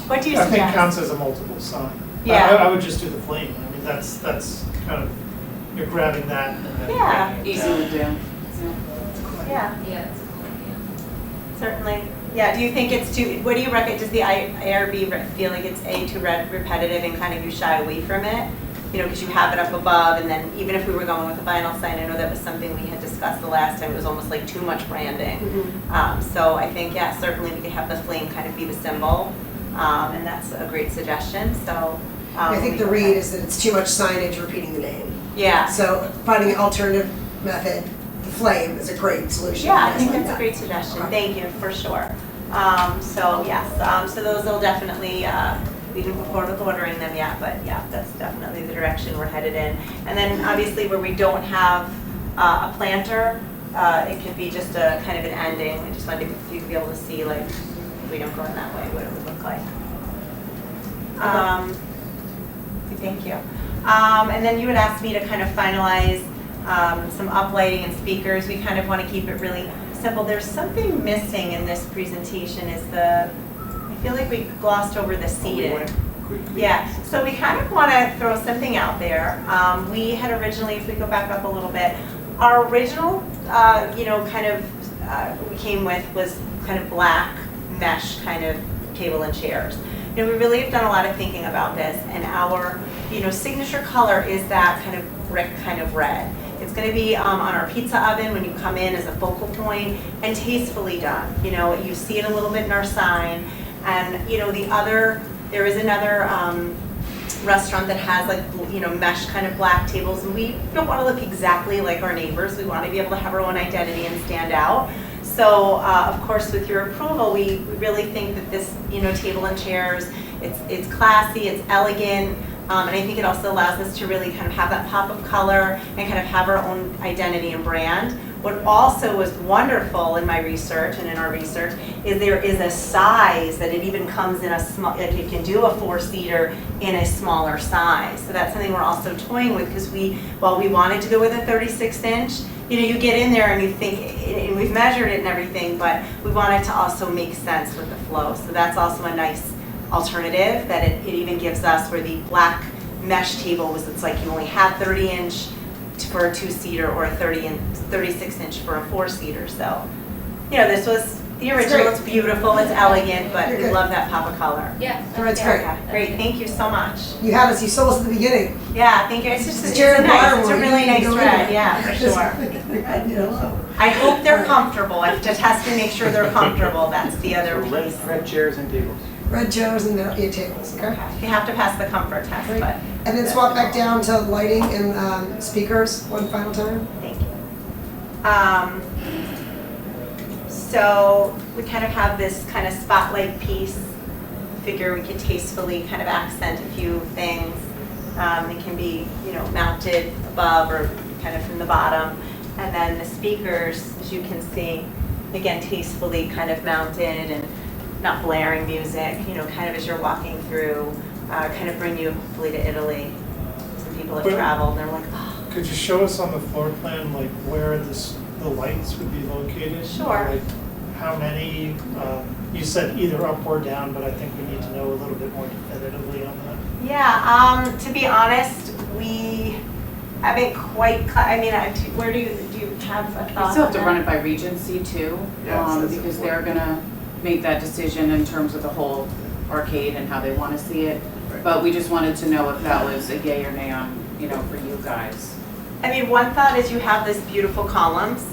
What do you I suggest? think counts as a multiple sign. Yeah. I would just do the flame. I mean, that's kind of, you're grabbing that and then. Yeah. bringing it Easy down. to do. Yeah, Yeah, it's a cool idea. certainly. Yeah, do you think it's too, what do you reckon, does the ARB feel like it's too repetitive and kind of you shy away from it? You know, because you have it up above, and then even if we were going with a vinyl sign, I know that was something we had discussed the last time, it was almost like too much branding. So I think, yeah, certainly we could have the flame kind of be the symbol, and that's a great suggestion, so. I think the read is that it's too much signage repeating the name. Yeah, So finding an alternative method, the flame is a great solution. yeah, I think like that's a that. great suggestion, Okay. thank you, for sure. So yes, so those will definitely, we didn't move forward with ordering them yet, but yeah, that's definitely the direction we're headed in. And then obviously where we don't have a planter, it could be just a kind of an ending. I just wanted you to be able to see, like, if we don't go in that way, what it would look like. Thank you. And then you had asked me to kind of finalize some uplighting and speakers. We kind of want to keep it really simple. There's something missing in this presentation is I feel like we glossed over the seating. Yeah, so we kind of want to throw something out there. We had originally, if we go back up a little bit, our original, you know, kind of, we came with was kind of black mesh kind of table and chairs. You know, we really have done a lot of thinking about this, and our, you know, signature color is that kind of brick kind of red. It's going to be on our pizza oven when you come in as a focal point, and tastefully done. You know, you see it a little bit in our sign, and you know, there is another restaurant that has, like, you know, mesh kind of black tables, and we don't want to look exactly like our neighbors. We want to be able to have our own identity and stand out. So, of course, with your approval, we really think that this, you know, table and chairs, it's classy, it's elegant, and I think it also allows us to really kind of have that pop of color and kind of have our own identity and brand. What also was wonderful in my research and in our research is there is a size that it even comes in a small, like you can do a 4-seater in a smaller size. So that's something we're also toying with, because while we wanted to go with a 36-inch, you know, you get in there and you think, and we've measured it and everything, but we wanted to also make sense with the flow. So that's also a nice alternative that it even gives us, where the black mesh table was, it's like you only had 30-inch for a 2-seater or a 36-inch for a 4-seater. So, you know, this was the original. It's beautiful, it's elegant, but You're we good. love that pop of color. Yeah. All right, it's yeah. great. Okay, great, thank you so much. You had us, you sold us at the beginning. Yeah, thank you. It's just, This it's Jared nice, Barr it's a one, really you nice go in red, there. yeah, for sure. You know, I hope they're comfortable. I just have to make sure they're comfortable. That's the other So piece. red chairs and tables. red chairs and the tables, okay? You have to pass the comfort test, Great. but And then swap back down to lighting and speakers one final time. thank you. So we kind of have this kind of spotlight piece. Figure we could tastefully kind of accent a few things. It can be, you know, mounted above or kind of from the bottom. And then the speakers, as you can see, again, tastefully kind of mounted and not blaring music, you know, kind of as you're walking through, kind of bring you hopefully to Italy. Some people have But- traveled and they're like, oh, Could you show us on the floor plan, like, where the lights would be located? Sure. Like, how many, You said either up or down, but I think we need to know a little bit more definitively on that. Yeah, to be honest, we haven't quite, where do you have a You thought still have on to that? run it by Regency too, Yes, that's because they're gonna make that decision in terms of the whole arcade and how they wanna see it. Right. But we just wanted to know if that was a yay or nay on, for you guys. I mean, one thought is you have this beautiful columns,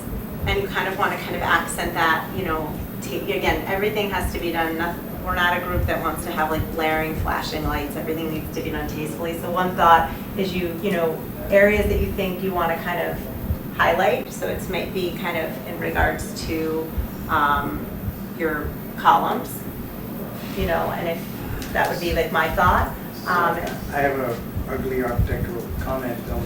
and you kind of want to kind of accent that, again, everything has to be done, we're not a group that wants to have like blaring flashing lights, everything needs to be done tastefully. So one thought is areas that you think you want to kind of highlight, so it's might be kind of in regards to your columns, and if that would be like my thought. I have a ugly architectural comment on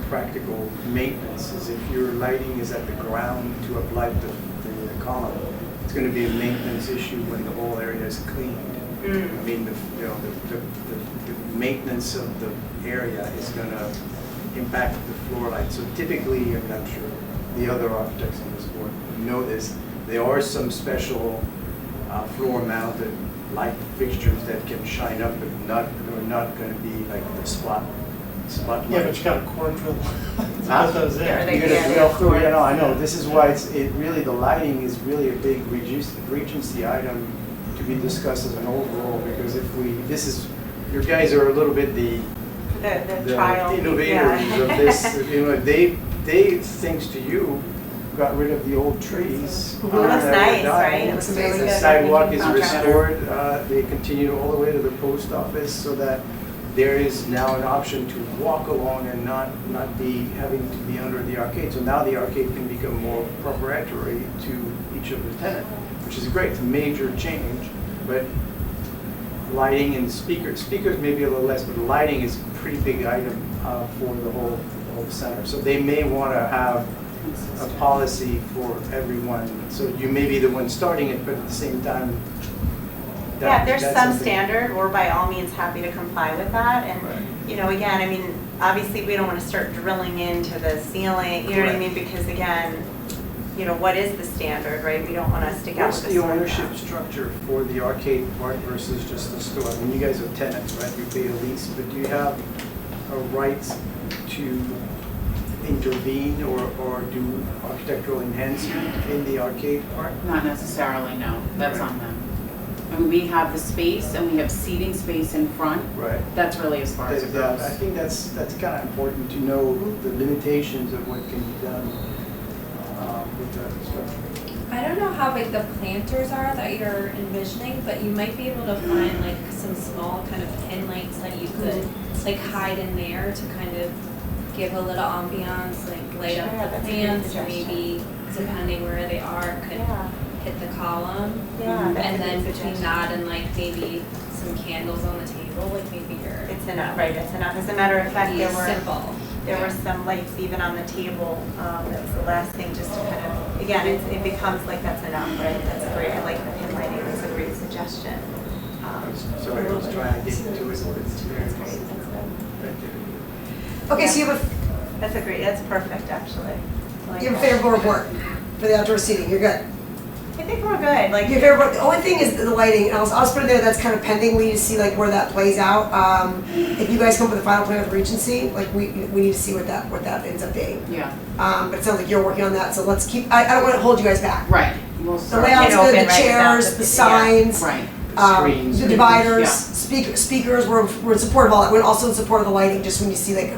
practical maintenance, is if your lighting is at the ground to uplight the column, it's going to be a maintenance issue when the whole area is cleaned. I mean, the maintenance of the area is going to impact the floor light. So typically, I'm sure the other architects on this board know this, there are some special floor mounted light fixtures that can shine up, but they're not going to be like the spotlight. Yeah, but you got a cord drill. Huh? Put those in. Yeah, You get a drill through, I know. This is why the lighting is really a big Regency item to be discussed as an overall, because your guys are a little bit the trial. innovators Yeah. of this. They, thanks to you, got rid of the old trees. It looks nice, right? It Looks looks really amazing. good. The sidewalk is Contractor. restored. They continue all the way to the post office, so that there is now an option to walk along and not be having to be under the arcade. So now the arcade can become more proprietary to each of the tenants, which is great. It's a major change, but lighting and speakers may be a little less, but lighting is a pretty big item for the whole center. So they may want to have a policy for everyone. So you may be the one starting it, but at the same time, Yeah, if there's that's some something- standard, we're by all means happy to comply with that. And, Right. again, obviously we don't want to start drilling into the ceiling, you know what I mean? Because again, what is the standard, right? We don't want to stick out What's with a the sore ownership thumb. structure for the arcade part versus just the store? I mean, you guys are tenants, right? You pay a lease, but do you have a right to intervene or do architectural enhancement in the arcade part? Not necessarily, no, that's Right. on them. I mean, we have the space and we have seating space in front, Right. that's really as far as it Yeah, goes. I think that's kind of important to know the limitations of what can be done with that structure. I don't know how big the planters are that you're envisioning, but you might be able to find like some small kind of pin lights that you could like hide in there to kind of give a little ambiance, like light up Sure, the that's a good plants, suggestion. maybe depending where they are, could Yeah, hit the column. yeah, that's a And good then between suggestion. that and like maybe some candles on the table, like maybe your It's enough, right, it's enough. As a matter of fact, be simple. there were some lights even on the table, that was the last thing, just to kind of, again, it becomes like that's enough, right? That's great, I like the pin lighting, that's a great suggestion. Sorry, I was trying to get into it. That's great, that's good. Okay, so That's perfect, actually. I like you have a that. favorable report for the outdoor seating, you're good. I think we're good, like. Your favorite, the only thing is the lighting, and I'll put in there, that's kind of pending, we need to see like where that plays out. If you guys come up with a final plan with Regency, like we need to see what that ends up being. Yeah, But it sounds like you're working on that, so let's keep, I don't want to hold you guys back. right, we'll The start. layout's Open good, the right without chairs, the- the signs, Right, Screens, the dividers, yeah. speakers, we're in support of all that, we're also in support of the lighting, just when you see like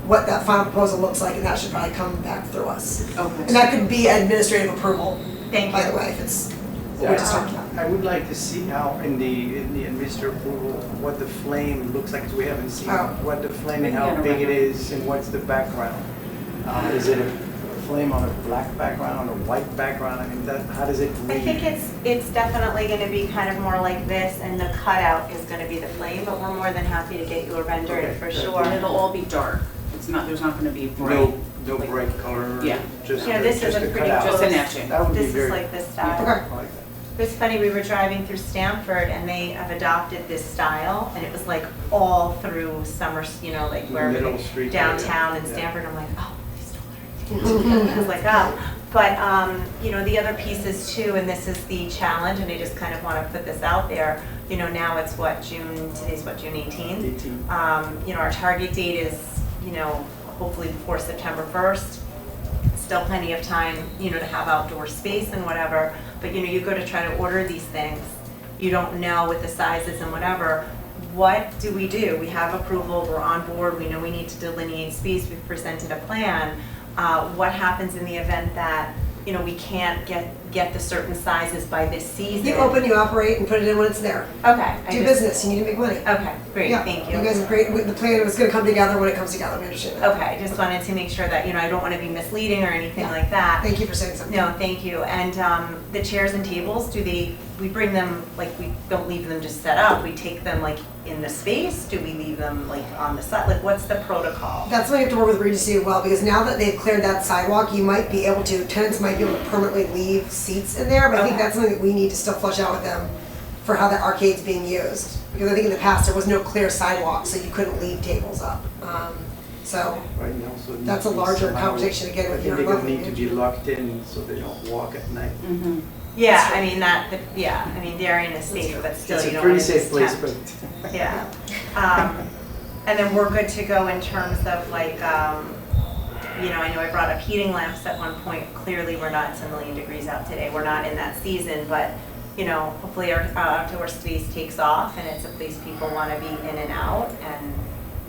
what that final proposal looks like, and that should probably come back through us. And okay. that could be administrative approval, Thank by the you. way, if it's what we just talked about. I would like to see how in the administrative approval, what the flame looks like, because we haven't seen Oh. what the flame and Maybe how get a big it rendering. is and what's the background. Is it a flame on a black background, on a white background? I mean, how does it read? I think it's definitely gonna be kind of more like this, and the cutout is gonna be the flame, but we're more than happy to get you a rendering Okay, for good. sure. And it'll all be dark, there's not gonna be bright. No bright color? Yeah. Just Yeah, this is just a pretty cutout. Just an close- etching. That would be This is very. like this style. Okay. I like that. It's funny, we were driving through Stamford and they have adopted this style, and it was like all through summer, like wherever Middle they, street downtown in area. Stamford. I'm like, oh, they stole everything. I was like, oh, But, you know, the other piece is too, and this is the challenge, and I just kind of want to put this out there, you know, now it's what, today's what, June 18th? 18. You know, our target date is, you know, hopefully before September 1st. Still plenty of time, you know, to have outdoor space and whatever, but you know, you go to try to order these things, you don't know with the sizes and whatever. What do? We have approval, we're on board, we know we need to delineate space, we've presented a plan. What happens in the event that, you know, we can't get the certain sizes by this season? You open, you operate, and put it in when it's there. Okay. Do business, you need to make money. Okay, great, Yeah, thank you. You guys are great, the plan was gonna come together when it comes together, we understand that. Okay, I just wanted to make sure that, you know, I don't want to be misleading or anything like that. Thank you for saying something. No, thank you. And the chairs and tables, we bring them, like, we don't leave them just set up, we take them like in the space? Do we leave them like on the side? Like, what's the protocol? That's why you have to work with Regency as well, because now that they've cleared that sidewalk, you might be able to, tenants might be able to permanently leave seats in there, but I think Okay. that's something that we need to still flush out with them for how the arcade's being used. Because I think in the past, there was no clear sidewalk, so you couldn't leave tables up. So, Right now, so. it That's a needs to be larger somehow- conversation again with I your think they're gonna lovely need to be locked in so they don't walk at night. Yeah, I mean, I mean, Darien is safe, but still, It's you a don't pretty want to safe place, tempt. but. Yeah. And then we're good to go in terms of like, you know, I know I brought up heating lamps at one point. Clearly, we're not, it's a million degrees out today. We're not in that season, but, you know, hopefully our outdoor space takes off and it's a place people want to be in and out. And,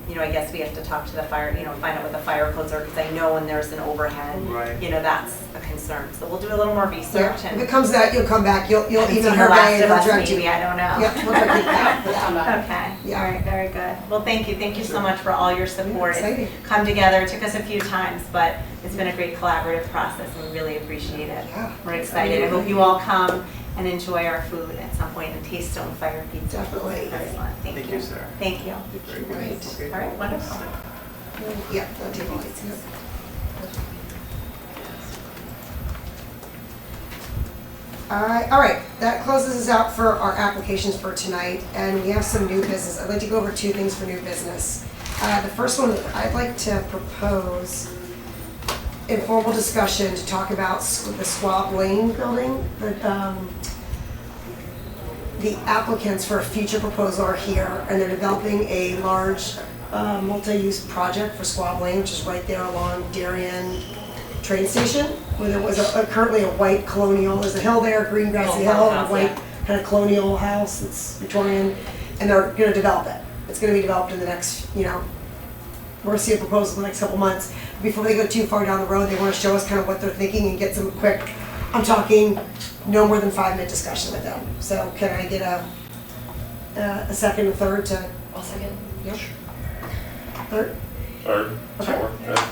you know, I guess we have to talk to the fire, you know, find out what the fire codes are, because I know when there's an overhead, Right. you know, that's a concern. So we'll do a little more yeah, research if and. it comes to that, you'll come back, you'll and even see her the day last and of he'll us, direct you. maybe, I don't know. Yep, we'll direct you back. Okay, Yeah. all right, very good. Well, thank you so much for all your support. Yeah, exciting. It's come together, it took us a few times, but it's been a great collaborative process and we really appreciate it. Yeah. We're excited. I hope you all come and enjoy our food at some point and taste Stone Fire Pizza. Definitely. Excellent, thank you. Thank you, Sarah. Thank you. Very good. Great. Okay. All right, wonderful. Yeah, that'll take all these. All right, that closes us out for our applications for tonight, and we have some new business. I'd like to go over two things for new business. The first one, I'd like to propose informal discussion to talk about the Swab Lane building. The applicants for a future proposal are here, and they're developing a large multi-use project for Swab Lane, which is right there along Darien train station, where there was currently a white colonial, there's a hill there, green grassy hill, and a white kind of colonial house, it's Victorian, and they're gonna develop it. It's gonna be developed in the next, you know, we're gonna see a proposal in the next couple months. Before they go too far down the road, they wanna show us kind of what they're thinking and get some quick, I'm talking no more than 5-minute discussion with them. So can I get a second and third to? I'll second. Yep. Third? Third, Okay. sure, yeah.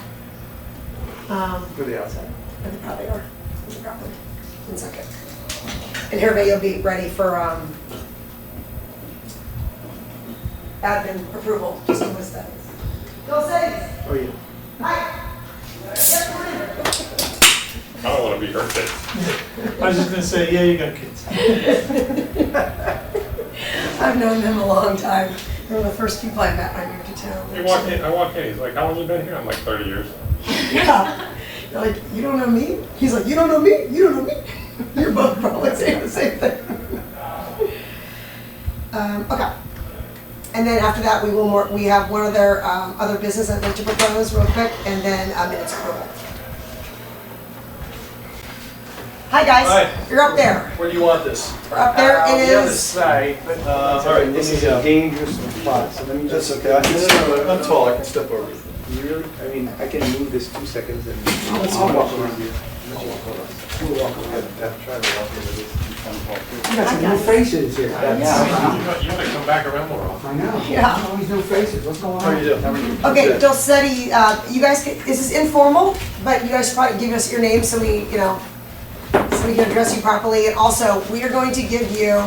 Go to the outside. And they probably are. Probably. One second. And Hervé, you'll be ready for admin approval, just to list that. Go say. Oh, yeah. Hi. I don't wanna be her kid. I was just gonna say, yeah, you got kids. I've known them a long time. They were the first people I met when I moved to town. I walk in, he's like, how long you been here? I'm like, 30 years. Yeah. You're like, you don't know me? He's like, you don't know me? You don't know me? You're both probably saying the same thing. Okay. And then after that, we have one other business I'd like to propose real quick, and then minutes approval. Hi, guys. Hi. You're up there. Where do you want this? We're up there. On It the other is. side, but. All right, This let is me, a dangerous spot, so let me That's just. okay, I'm tall, I can step over. You really, I mean, I can move this 2 seconds and. I'll walk around you. We'll walk around. I've tried to walk over this. You got some new faces here. You gotta come back around more often. I know. Yeah. All these new faces, what's going on? How are you doing? Okay, Good. Dulcetti, you guys, this is informal, but you guys should probably give us your name so we, you know, so we can address you properly. And also, we are going to give you,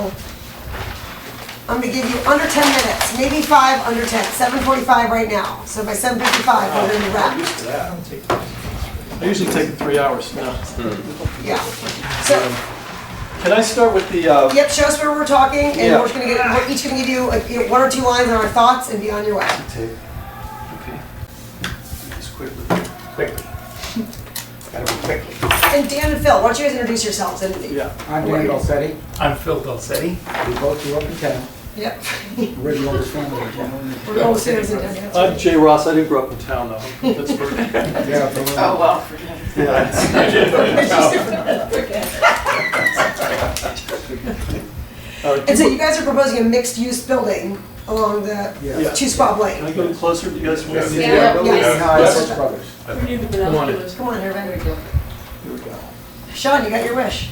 I'm gonna give you under 10 minutes, maybe 5 under 10, 7:45 right now. So by 7:55, we're gonna be wrapped. Used to that. I usually take 3 hours now. Yeah. So, Can I start with the, yep, show us where we're talking, and Yeah. we're each gonna give you, like, you know, 1 or 2 lines on our thoughts and be on your way. tape? Okay. Just quickly. Gotta be quick. And Dan and Phil, why don't you guys introduce yourselves? And Yeah. I'm Dan Balsetti. I'm Phil Dulcetti. We both grew up in town. Yep. We're the oldest family in town. We're all students in town. That's I'm right. Jay Ross, I didn't grow up in town though, I'm from Pittsburgh. Yeah, from Oh, well, forget it. And so you guys are proposing a mixed-use building along the Yeah. Two Spot Can I Lane. go closer, do you guys want to see? Yeah. Yes. Hi, Yes. Six Brothers. Come on in. Come on, everybody. Here we go. Sean, you got your wish.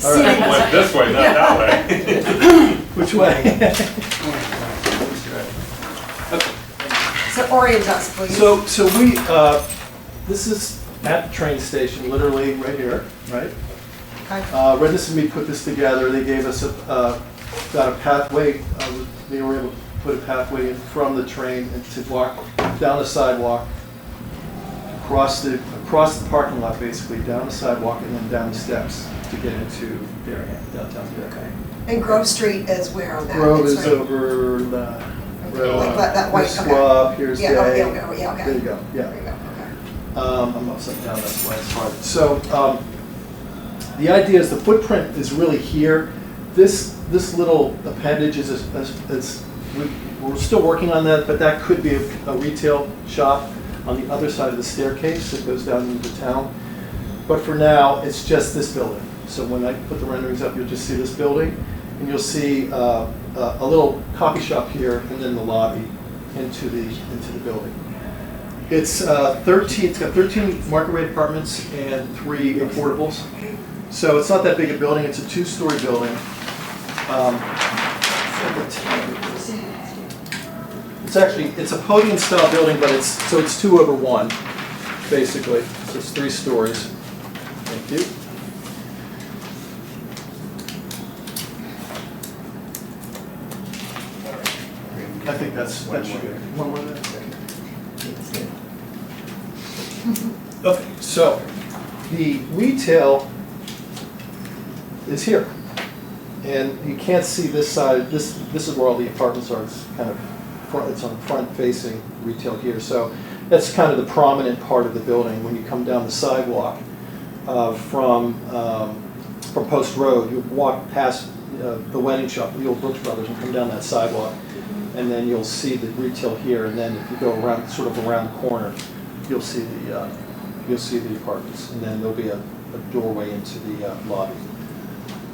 All right. Seating. Went this way, not that way. Which way? So orient us, please. So we, this is at the train station, literally right here, right? Okay. Redis and me put this together, they gave us got a pathway, they were able to put a pathway in from the train and to walk down the sidewalk, across the parking lot basically, down the sidewalk and then down the steps to get into Darien, downtown Darien. And Grove Street is where on that? Grove It's is right- over the, Like that white, here's okay. Squab, here's Yeah, Day. okay, yeah, okay. There you go, yeah. There you go, okay. I'm upside down, that's why it's hard. So, the idea is the footprint is really here. This little appendage we're still working on that, but that could be a retail shop on the other side of the staircase that goes down into town. But for now, it's just this building. So when I put the renderings up, you'll just see this building, and you'll see a little coffee shop here, and then the lobby into the building. It's got 13 market rate apartments and 3 affordables. So it's not that big a building, it's a 2-story building. It's a podium style building, but it's 2 over 1, basically. So it's 3 stories. Thank you. I think that should be one more there. Okay, so the retail is here. And you can't see this side, this is where all the apartments are, it's kind of it's on front facing retail here. So that's kind of the prominent part of the building. When you come down the sidewalk from Post Road, you walk past the wedding shop, the old Brooks Brothers, and come down that sidewalk. And then you'll see the retail here, and then if you go around, sort of around the corner, you'll see the apartments, and then there'll be a doorway into the lobby.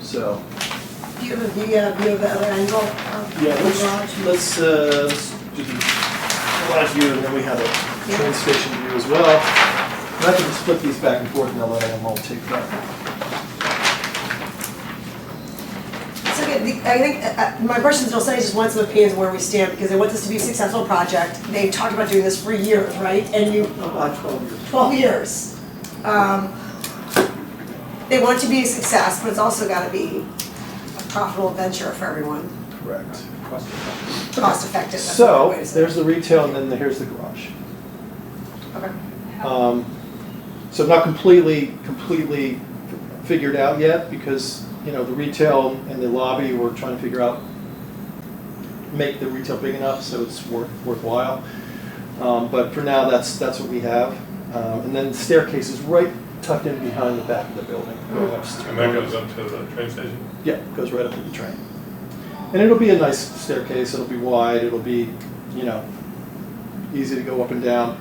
So. Do you have a view of the other angle of the Yeah, garage? let's do the garage view, and then we have a train station view as well. And I can split these back and forth, and I'll let them all take that. So I think my question still says just want some opinions of where we stand, because they want this to be a successful project. They've talked about doing this for years, right? And About 12 years. 12 years. They want it to be a success, but it's also got to be a profitable venture for everyone. Correct. Cost effective. That's the right way So to say there's it. the retail, and then here's the garage. Okay. So not completely figured out yet, because the retail and the lobby, we're trying to figure out, make the retail big enough so it's worthwhile. But for now, that's what we have. And then the staircase is right tucked in behind the back of the building. Going upstairs. And that goes up to the train station? Yeah, it goes right up to the train. And it'll be a nice staircase, it'll be wide, it'll be, easy to go up and down.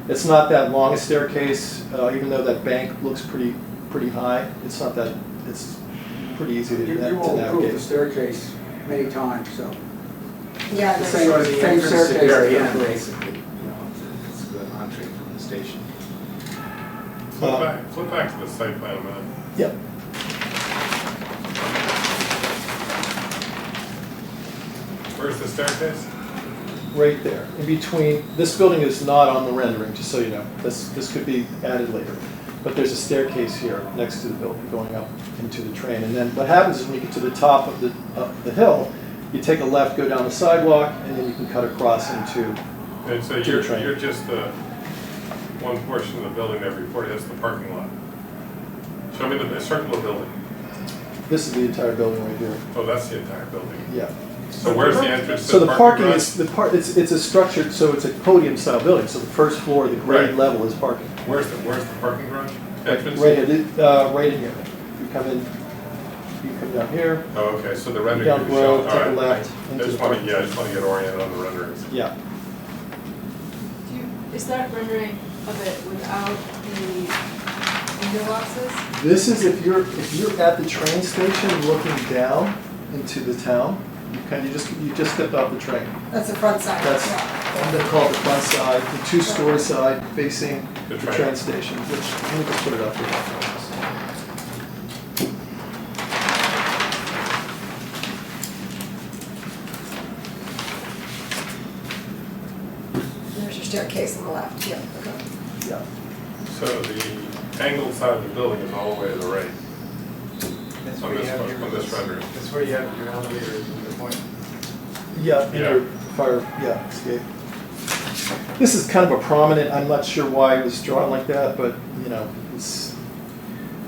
It's not that long a staircase, even though that bank looks pretty high. It's not that, it's pretty easy to You navigate. all improved the staircase many times, so. Yeah. The there's- same Go to the same entrance at the staircase. very end, basically, it's a good entree from the station. Flip back to the site plan a minute. Yep. Where's the staircase? Right there, in between, this building is not on the rendering, just so you know. This could be added later. But there's a staircase here next to the building going up into the train. And then what happens is when you get to the top of the hill, you take a left, go down the sidewalk, and then you can cut across into And so to the train. you're just the one portion of the building that reported as the parking lot. Show me the circular building. This is the entire building right here. Oh, that's the entire building. Yeah. So where's the entrance to So the the parking garage? is, it's a structured, so it's a podium style building. So the first floor, the grade Right. level is parking. Where's the parking garage? entrance? Right here, right in here. You come in, you come down here, Oh, okay, so the rendering down can the be shown, road, all take a right. left. I into just the want parking to, I just want to get oriented on the renderings. Yeah. Is that rendering of it without the window boxes? This is if you're at the train station looking down into the town, you just stepped off the train. That's the front side. That's, Yeah. I'm gonna call it the front side, the two-story side facing The the train. train station, which, let me just put it up here. There's your staircase on the left, yeah, okay. Yeah. So the angled side of the building is all the way to the right That's on where you this, have your. on this rendering. That's where you have your elevators in the point. Yeah, Yeah. your fire, yeah, escape. This is kind of a prominent, I'm not sure why it was drawn like that, but, you know, it's,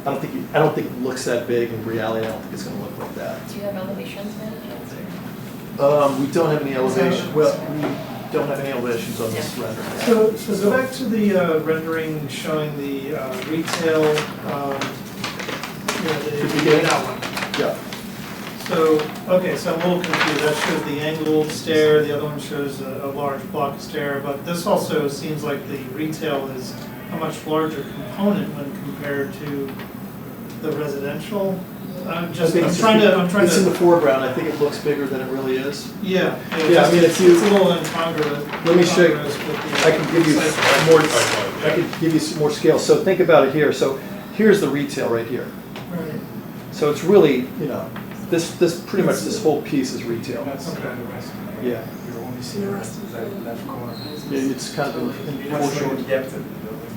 I don't think it looks that big in reality, I don't think it's gonna look like that. Do you have elevations by any chance, or? We don't have any elevation, well, we don't have any elevations on this rendering. So go back to the rendering showing the retail, The beginning? that one. Yeah, So, okay, so I'm a little confused. That shows the angled stair, the other one shows a large block stair, but this also seems like the retail is a much larger component when compared to the residential. I'm trying to. It's in the foreground, I think it looks bigger than it really is. Yeah. Yeah, I mean, if you- It's a little incongruous. Let me show you. incongruous with the, I can give you site. more, I can give you some more scale. So think about it here. So here's the retail right here. Right. So it's really, you know, this pretty much this whole piece is retail. That's Okay. the rest. Yeah. You only see the rest of that left corner. Yeah, it's kind of in You're not showing the foreshortened. depth of the building.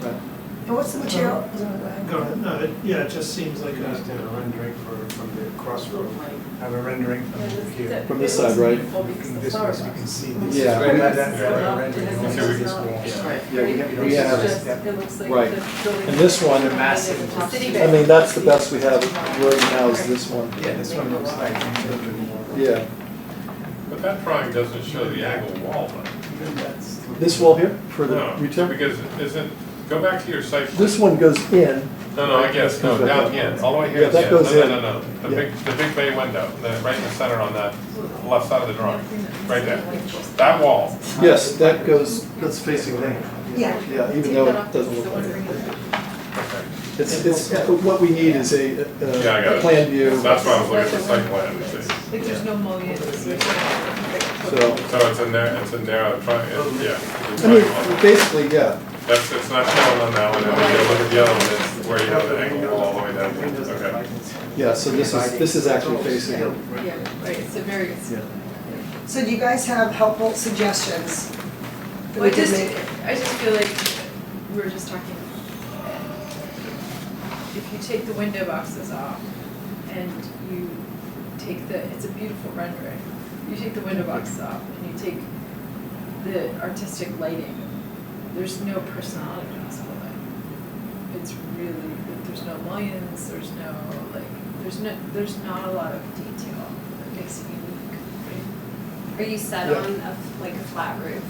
Right. And what's the material? Go ahead. No, it just seems like You just have a rendering from the crossroad. Have a rendering from here. From this side, right? Looking this way, so you can see this. Yeah. Right, Yeah. that's a rendering, you only see this wall. Yeah, we You have, don't we see have, this depth. It looks like Right. the building. and this one, The massive. I mean, that's the best we have right now is this one. Yeah, this one looks like a little bit more. Yeah. But that drawing doesn't show the angled wall, though. That's. This wall here for the No, retail? because isn't, go back to your site. plan. This one goes in. No, I guess, no, Goes back down up. here, all the way here. Yeah, that yeah. goes No, in. No, the Yeah. big bay window, right in the center on that left side of the drawing, right there. That wall, Yes, that goes, that's facing me. Yeah. Yeah, even though it doesn't look like it. okay. It's, what we need is Yeah, I got a it. plan view. That's why I was looking at the site plan, you see. Like there's no mullions, there's no. So, So it's a narrow triangle, yeah. I mean, basically, yeah. That's, it's not shown on that one, and when you look at the other one, it's where you have the angled wall all the way down, okay. Yeah, so this is actually facing it. Yeah, right, it's a very, So do you guys have helpful suggestions? that well, we can make? I just feel like we were just talking. If you take the window boxes off and you take it's a beautiful rendering. You take the window boxes off and you take the artistic lighting, there's no personality in this building. It's really, there's no mullions, there's there's not a lot of detail that makes it unique, right? Are you set Yeah. on like a flat roof?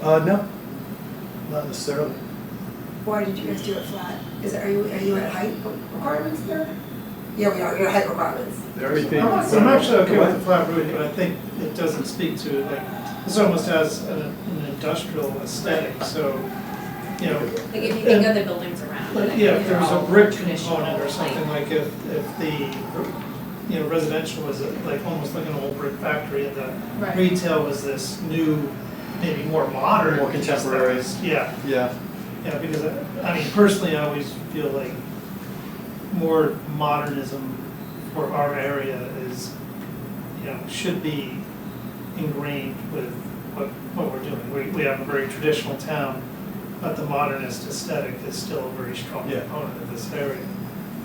No, not necessarily. Why did you guys do it flat? Are you at height requirements there? Yeah, we are, you're at height requirements. Everything. I'm actually okay with the flat roof, but I think it doesn't speak to, like, this almost has an industrial aesthetic, so, you know. Like if you think of the buildings around Like, it. yeah, if they're there was a all brick traditional, component or something, like- like if the, you know, residential was like almost like an old brick factory, and the Right. retail was this new, maybe more modern. More contemporary. Yeah, Yeah, yeah, because, I mean, personally, I always feel like more modernism for our area is, you know, should be ingrained with what we're doing. We have a very traditional town, but the modernist aesthetic is still a very strong Yeah. component of this area.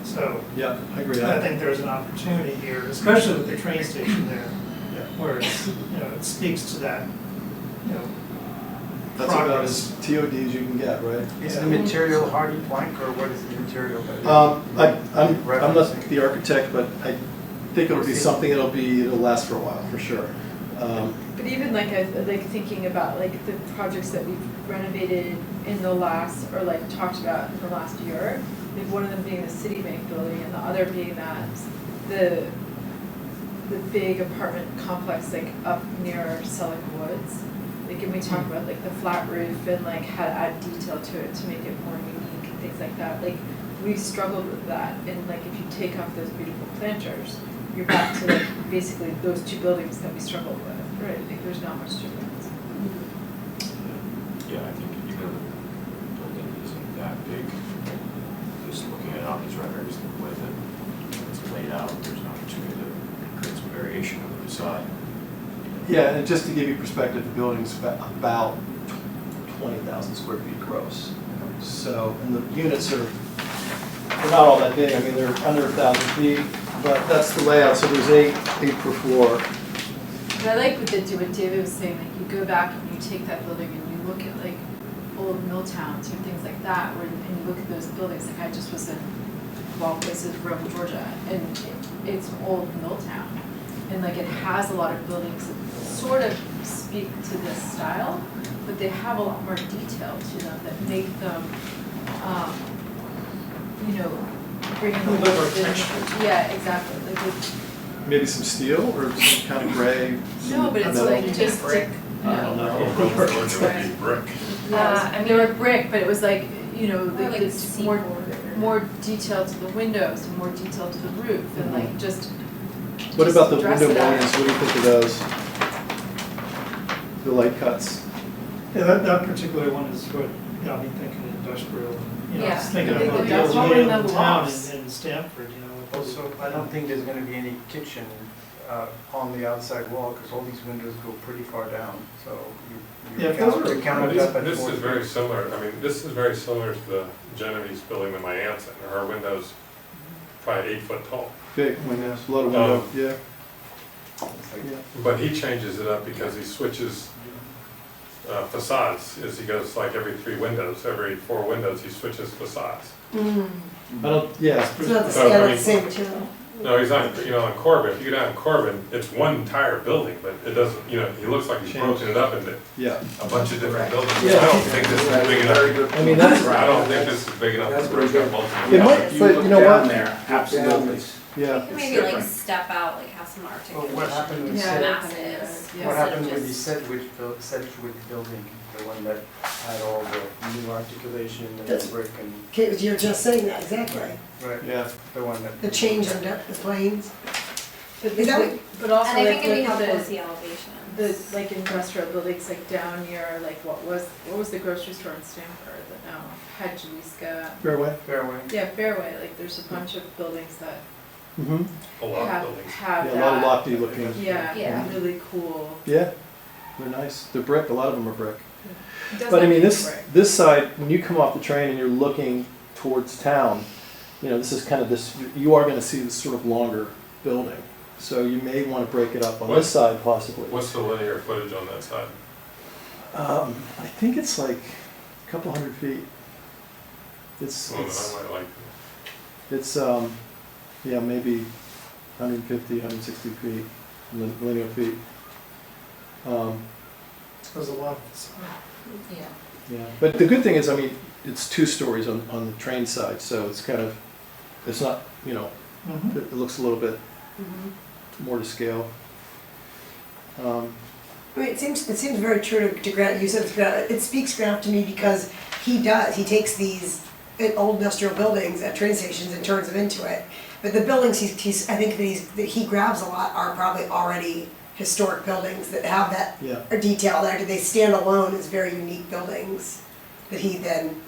So yeah, I agree. I think there's an opportunity here, especially with the train station there, Yeah. where it's, you know, it speaks to that, you know, That's about progress. as TOD as you can get, right? Is the material hardy plank, or what is the material? that- I'm not the architect, but I think it'll be something it'll last for a while, for sure. But even like thinking about like the projects that we've renovated in the last, or like talked about in the last year, like one of them being the Citibank building and the other being that the big apartment complex like up near Selleck Woods. Like, and we talk about like the flat roof and like how to add detail to it to make it more unique and things like that. Like, we struggled with that, and like if you take off those beautiful planters, you're back to like basically those two buildings that we struggled with, right? Like, there's not much difference. Yeah, I think even though the building isn't that big, just looking at it on these renderings, the way that it's laid out, there's an opportunity to create some variation on the facade. Yeah, and just to give you perspective, the building's about 20,000 square feet gross. So, and the units are, they're not all that big. I mean, they're under 1,000 feet, but that's the layout. So there's eight per floor. But I like what David was saying, like you go back and you take that building and you look at like old mill towns or things like that, where and you look at those buildings. Like I just was in, of all places, Rev, Georgia, and it's old mill town, and like it has a lot of buildings that sort of speak to this style, but they have a lot more detail to them that make them, you know, bring in the A little whole bit more thing. Yeah, exactly. Like Maybe some steel or some kind of gray. no, but it's metal. like just brick. I don't know. It would be brick. I mean, they were brick, but it was like, you know, Or like it's more detail to the windows and more detail to the roof and like just. What just about the dress window it up. mullions? What do you think of those? The light cuts. Yeah, that particular one is what got me thinking industrial. You know, I was Yeah. thinking I think about the that's old what Yale in the town lofts. in Stanford, you know. with those- Also, I don't think there's gonna be any kitchen on the outside wall, because all these windows go pretty far down, so Yeah, you if those count, were- you count it This up at this 4 is very feet. similar, I mean, this is very similar to the Genovese building that my aunt's in. Her window's probably 8 foot tall. Big windows, a lot of window, yeah. It's like- Yeah. But he changes it up because he switches facades, as he goes like every 3 windows, every 4 windows, he switches facades. Mm. I don't, yeah. It's not the So, I same, mean- the same material. No, he's on, you know, on Corbin, if you go down Corbin, it's one entire building, but it doesn't, you know, he looks like he's broken it up into Yeah. a bunch of different buildings. Yeah. I don't think this is big enough. Very good. I mean, that's, I don't think this is big enough That's to break very up good. multiple. It might, but you know Down what? there, absolutely. Yeah. You could maybe like step out, like have some Well, articulation. what happened with Yeah. Masses. Yeah. What instead of happened with the just- Sedgwick building, the one that had all the new articulation and That's- the brick and, Okay, you're just saying that, exactly. right, Yeah. the one that. The change in depth, the planes. But Is that what- but also And I like think it'd be look at helpful to the, see elevation. like industrial buildings like down near like what was the grocery store in Stanford that now Hedgewiska. Fairway. Fairway. Yeah, Fairway, like there's a bunch of buildings that Mm-hmm. A lot of have buildings. have Yeah, that. a lot of lofty looking. Yeah, Yeah. really cool. Yeah, they're nice. They're brick, a lot of them are brick. It does But I not mean, need this, brick. this side, when you come off the train and you're looking towards town, you know, this is kind of this, you are gonna see this sort of longer building. So you may wanna break it up on this side possibly. What's the linear footage on that side? I think it's like a couple hundred feet. It's, Well, then I might like, it's, yeah, maybe 150, 160 feet, linear feet. There's a lot of, Yeah. Yeah, but the good thing is, I mean, it's 2 stories on the train side, so it's kind of, it's not, you know, Mhm. it looks a little bit more to scale. I mean, it seems very true to Grant, you said it's Grant, it speaks Grant to me because he takes these old industrial buildings at train stations and turns them into it. But the buildings I think that he grabs a lot are probably already historic buildings that have that Yeah. detail there. They stand alone as very unique buildings that he then,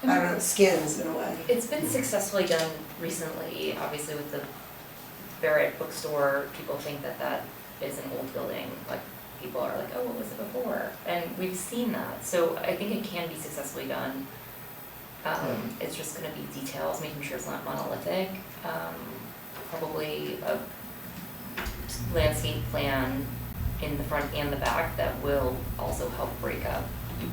I don't know, skins in a way. It's been successfully done recently, obviously with the Barrett bookstore, people think that that is an old building, like, people are like, oh, what was it before? And we've seen that, so I think it can be successfully done. It's just gonna be details, making sure it's not monolithic, probably a landscape plan in the front and the back that will also help break up.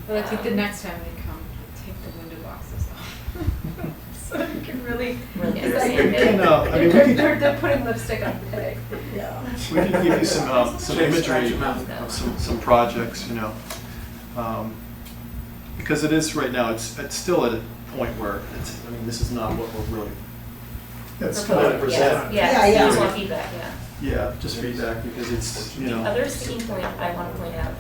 But I think the next time they come, take the window boxes off. so you can really. Really Is that understand your- it. You know, I mean, we could, They're putting lipstick on pig. Yeah. we can give you some Jay, scratch imagery your mouth. of some projects, you know. Because it is, right now, it's still at a point where it's, I mean, this is not what we're really, it's kind of present. Yeah, yeah. Just want feedback, yeah. Yeah, just feedback, because it's, you The know. other sticking point I want to point out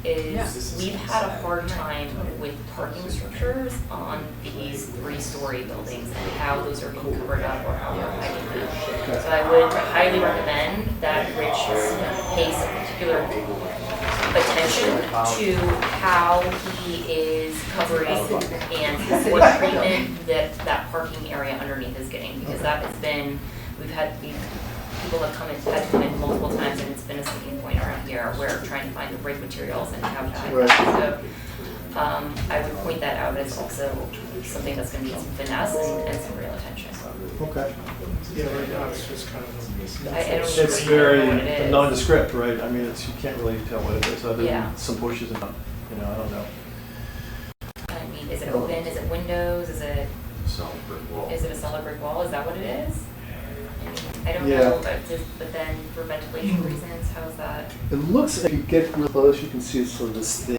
is we've had a hard time with parking structures on these 3-story buildings and how those are being covered up or how we're hiding them. So I would highly recommend that Rich pay some particular attention to how he is covering and what treatment that parking area underneath is getting, because that has been, people have had to come in multiple times, and it's been a sticking point around here where trying to find the right materials and how to hide Right. that. So I would point that out as also something that's going to need some finesse and some real attention. Okay. Yeah, right now it's just kind of. I don't It's really very know what it is. nondescript, right? I mean, it's, you can't really tell what it is, other Yeah. than some bushes and, you know, I don't know. I mean, is it open? Is it windows? Is it Solid brick wall. a solid brick wall? Is that what it is? I don't Yeah. know, but then for ventilation reasons, how's that? It looks, if you get real close, you can see it's sort of this thin,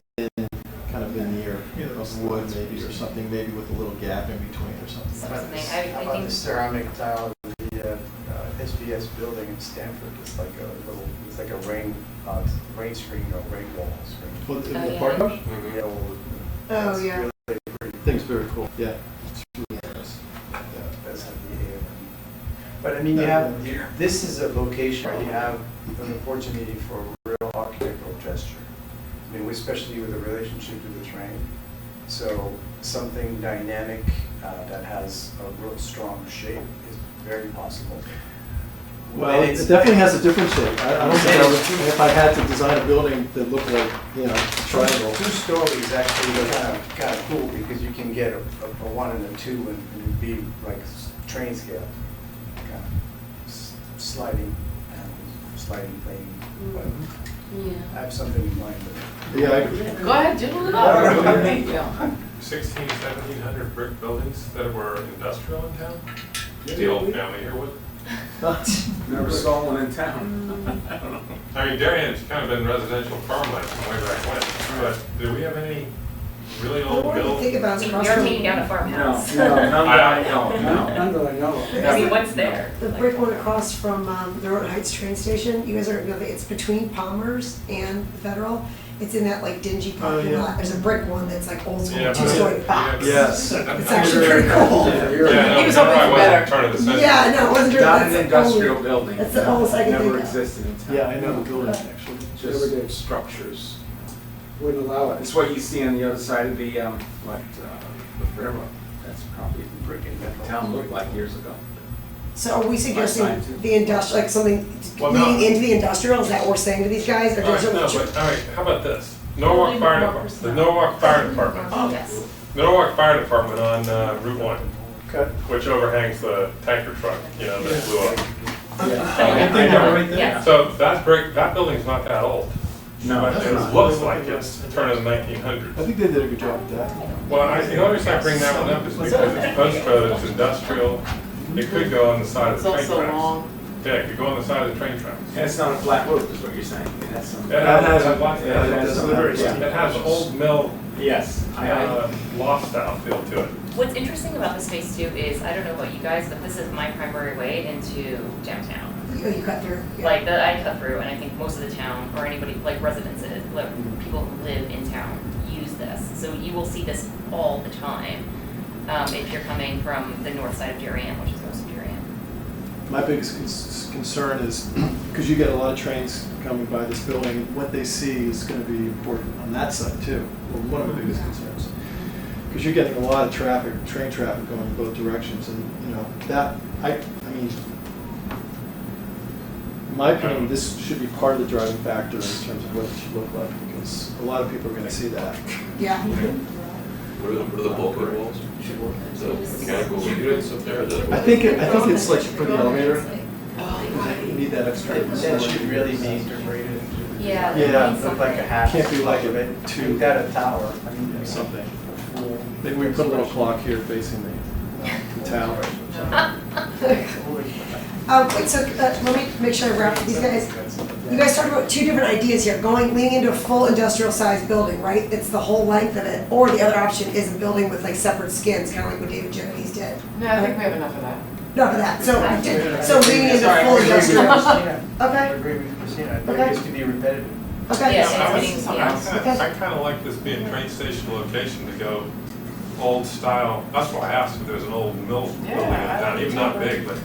kind of veneer of wood maybe, or something, maybe with a little gap in between or something. Something, How I about think. the ceramic tile in the SBS building in Stanford? It's like a rain screen or rain wall screen. Well, Oh, the yeah. park house? Yeah, well, Oh, it's yeah. really pretty. Thing's very cool, yeah. It's really nice. That's how the air. But I mean, this is a location where you have an opportunity for a real architectural gesture. I mean, especially with the relationship to the train. So something dynamic that has a real strong shape is very possible. Well, And it it's- definitely has a different shape. I don't think I would, if I had to design a building that looked like, you know, a triangle. 2 stories actually are kind of cool because you can get a 1 and a 2 and be like train scale, kind of sliding plane. But I have something in mind. Yeah, I agree. Go ahead, do it up. Yeah. 1700 brick buildings that were industrial in town? The old family here would. Never saw one in town. I don't know. I mean, Darien's kind of been residential farmland from way back when, but do we have any really Well, old what do you built? think about You're across taking from down a farmhouse. No, none that I know, no. None that I know of. I mean, what's there? the brick one across from the Road Heights train station? You guys are, it's between Palmer's and Federal. It's in that like dingy parking yeah. lot. There's a brick one that's like old school, Yeah. 2-story box. Yes. It's actually pretty cool. Yeah, He no, was that hoping probably for wasn't better. the turn of the century. Yeah, no, it wasn't true. Not That's an the only- industrial building. That's the oldest I can Never think of. existed in town. Yeah, I know the building, actually. Just structures. Wouldn't allow it. It's what you see on the other side of the railroad. That's probably what the town looked like years ago. So are we suggesting Fine, too. the industrial, like something Well, no. leading into the industrial? Is that what we're saying to these guys? Or All right, just- no, but, all right, how about this? Norwalk Fire Department, the Norwalk Fire Department. Yes. Norwalk Fire Department on Route 1, Okay. which overhangs the tanker truck, you know, that blew up. I think they're right there. Yeah. So that building's not that old. No, But that's it not. looks like it's turn of the 1900s. I think they did a good job with that. Well, the only reason I bring that one up is because it's postcode, it's industrial. It could go on the side of It's the train also tracks. long. Yeah, it could go on the side of the train tracks. And it's not a flat roof, is what you're saying. It has some. It has Yeah. it has old mill, Yes, loft style feel to it. What's interesting about the space too is, I don't know about you guys, but this is my primary way into downtown. You cut through. Yeah. Like I cut through, and I think most of the town, or anybody, like residents, like people who live in town, use this. So you will see this all the time if you're coming from the north side of Darien, which is most of Darien. My biggest concern is, because you get a lot of trains coming by this building, what they see is going to be important on that side too. Well, one of the biggest concerns. Because you're getting a lot of traffic, train traffic going in both directions, and that, I mean, in my opinion, this should be part of the driving factor in terms of what it should look like, because a lot of people are going to see that. Yeah. What are the bulkhead walls? The mechanical units up there? I think it's like for the elevator. You need that extra. That should really be integrated into. Yeah. Yeah, Look like a half. Can't be like a You've got a tower. I mean, something. Maybe we put a little clock here facing the the town. Wait, so let me make sure I wrap these guys. You guys talked about two different ideas here, leaning into a full industrial sized building, right? It's the whole length of it, or the other option is a building with like separate skins, kind of like what David Genovese did. No, I think we have enough of that. Enough of that, so leaning into full industrial. I Okay, agree with Christina, I think Okay. it used to be repetitive. okay. Yeah, I was- it's something else. I kind of like this being train station location to go old style. That's why I asked if there's an old mill building in town, even not big, but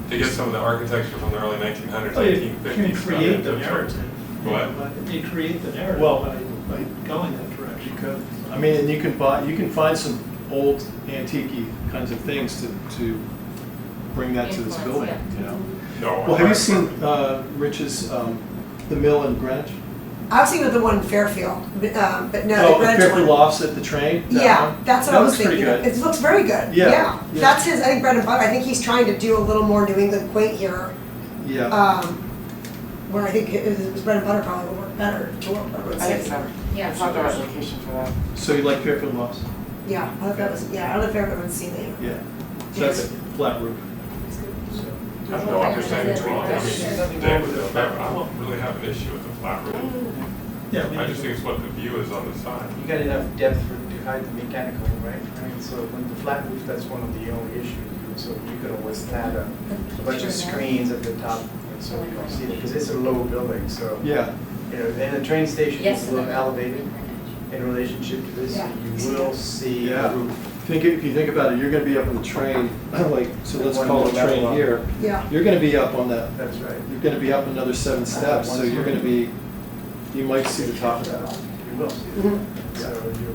to get some of the architecture from the early 1900s, Oh, you 1850s. can create the stuff. narrative. What? You create the narrative Well, by going that direction. I mean, and you can find some old antique kinds of things to bring that to this Influence, building, yeah. you know? No, Well, have you seen Rich's, the mill in Greenwich? I've seen the one in Fairfield, but no, Oh, the the Greenwich Fairfield one. Lofts at the train? That Yeah, one? that's what That I was looks pretty thinking. good. It looks very good. Yeah, Yeah, yeah. that's his, I think, bread and butter. I think he's trying to do a little more New England quaint here. Yeah. Where I think his bread and butter probably would work better to work, I would I think say. so. Yeah. It's not the right location for that. So you like Fairfield Lofts? Yeah, I thought that was, yeah, I don't know if everyone's seen it. Yeah. So that's a flat roof. I have no understanding of all that. I mean, David, I don't really have an issue with the flat roof. Yeah, I just think it's what the view is on the side. You got enough depth to hide the mechanical, right? I mean, so when the flat roof, that's one of the only issues. So you could always add a bunch of screens at the top, and so you don't see it, because it's a low building, so. Yeah. You know, and the train station Yes. is a little elevated in relationship to this, Yeah. you will see Yeah. the roof. If you think about it, you're gonna be up on the train, like, so let's One call more the train level up. here. Yeah. You're gonna be up on that, That's right. you're gonna be up another 7 steps, so you're gonna be, you might see the top of that. You will see it. Mhm. So you need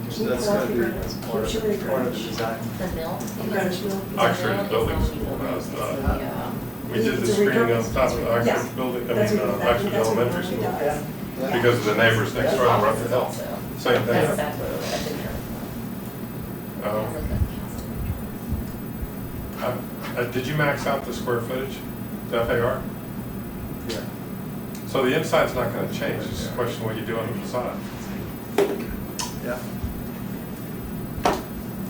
to. So that's gotta be- That's part of the design. The mill? Greenwich Mill. Oxford Building School has, we did the screening on top of Yeah. Oxford Building, I That's mean, what- Oxford that's what Elementary it School. does. Because of the neighbors next door that were up the hill. Same That's thing. exactly what I've been Did you max out the square footage, the FAR? Yeah. So the inside's not gonna change, it's just a question of what you do on the facade. Yeah.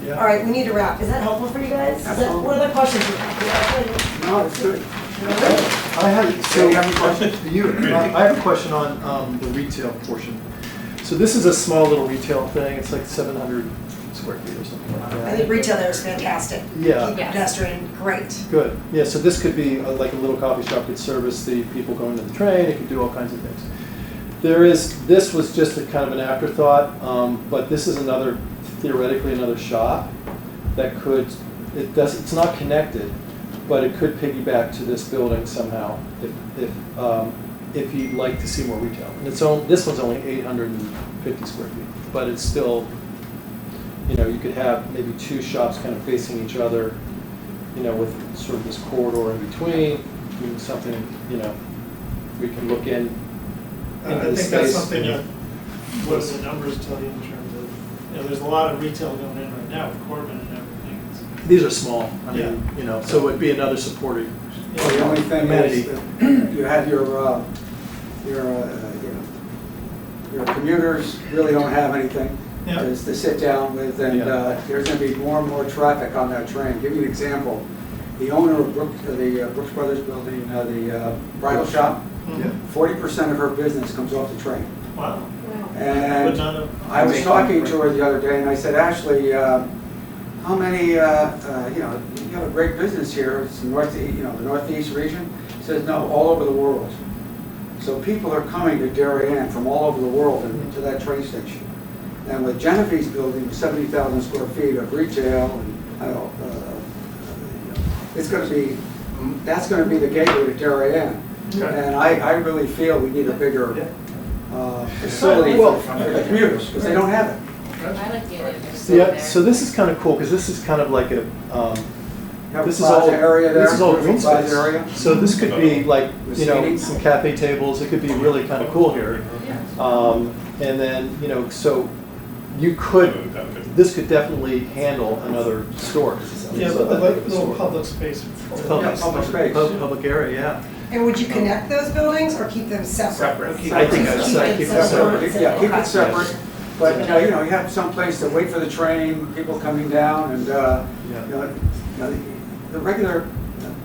Yeah. All right, we need to wrap. Is that helpful for you guys? Is that, what other questions do you have? No, it's good. I had, so, you have a question? I have a question on the retail portion. So this is a small little retail thing, it's like 700 square feet or something like that. I think retail there is fantastic. Yeah. Keep pedestrian, great. Good, yeah, so this could be like a little coffee shop, could service the people going to the train, it could do all kinds of things. This was just a kind of an afterthought, but this is theoretically another shop that could, it's not connected, but it could piggyback to this building somehow if you'd like to see more retail. And this one's only 850 square feet, but it's still, you know, you could have maybe two shops kind of facing each other, you know, with sort of this corridor in between, doing something, you know, we can look in. And I the think that's space. something that, what do the numbers tell you in terms of, you know, there's a lot of retail going in right now with Corbin and everything. It's- These are small, I Yeah. mean, you know, so it would be another supporting. Well, the only thing amenity. is, that you have your commuters really don't have anything Yeah. to sit down with, and Yeah. there's gonna be more and more traffic on that train. Give you an example. The owner of the Brooks Brothers building, the bridal shop, Mhm. 40% of her business comes off the train. Wow. Would And not have. I was talking to her the other day, and I said, Ashley, how many, you have a great business here, it's the the Northeast region. She says, no, all over the world. So people are coming to Darien from all over the world and to that train station. And with Genevieve's building, 70,000 square feet of retail, and it's going to be, that's going to be the gateway to Darien. And I really feel we need a bigger facility for the commuters, because they don't have it. I like the idea of just Yeah, there. so this is kind of cool, because this is kind of like a, You have a this is all, plaza area there, this is all beautiful green plaza space. area. So this could be like, With you know, seating. some cafe tables, it could be really kind of cool here. And then, you know, so you could, this could definitely handle another store. Yeah, So but that like big of a little store. public space. Public, public space. Public area, yeah. And would you connect those buildings or keep them separate? Separate. I think I'd say keep it separate. Yeah, keep it separate. But, you know, you have some place to wait for the train, people coming down, and, you know, the regular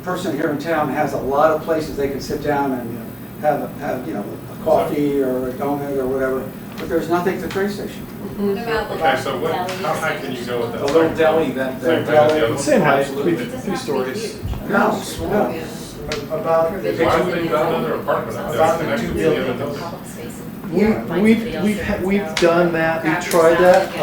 person here in town has a lot of places they can sit down and have, you know, a coffee or a donut or whatever, but there's nothing at the train station. What about the Okay, so how high can you go with that? A little deli that. Same thing as the other one? Same height, Absolutely. three stories. No, no. About, Why would they build another apartment up there? About Connect the to two the other buildings. building? Public space. We've done that, we've tried that,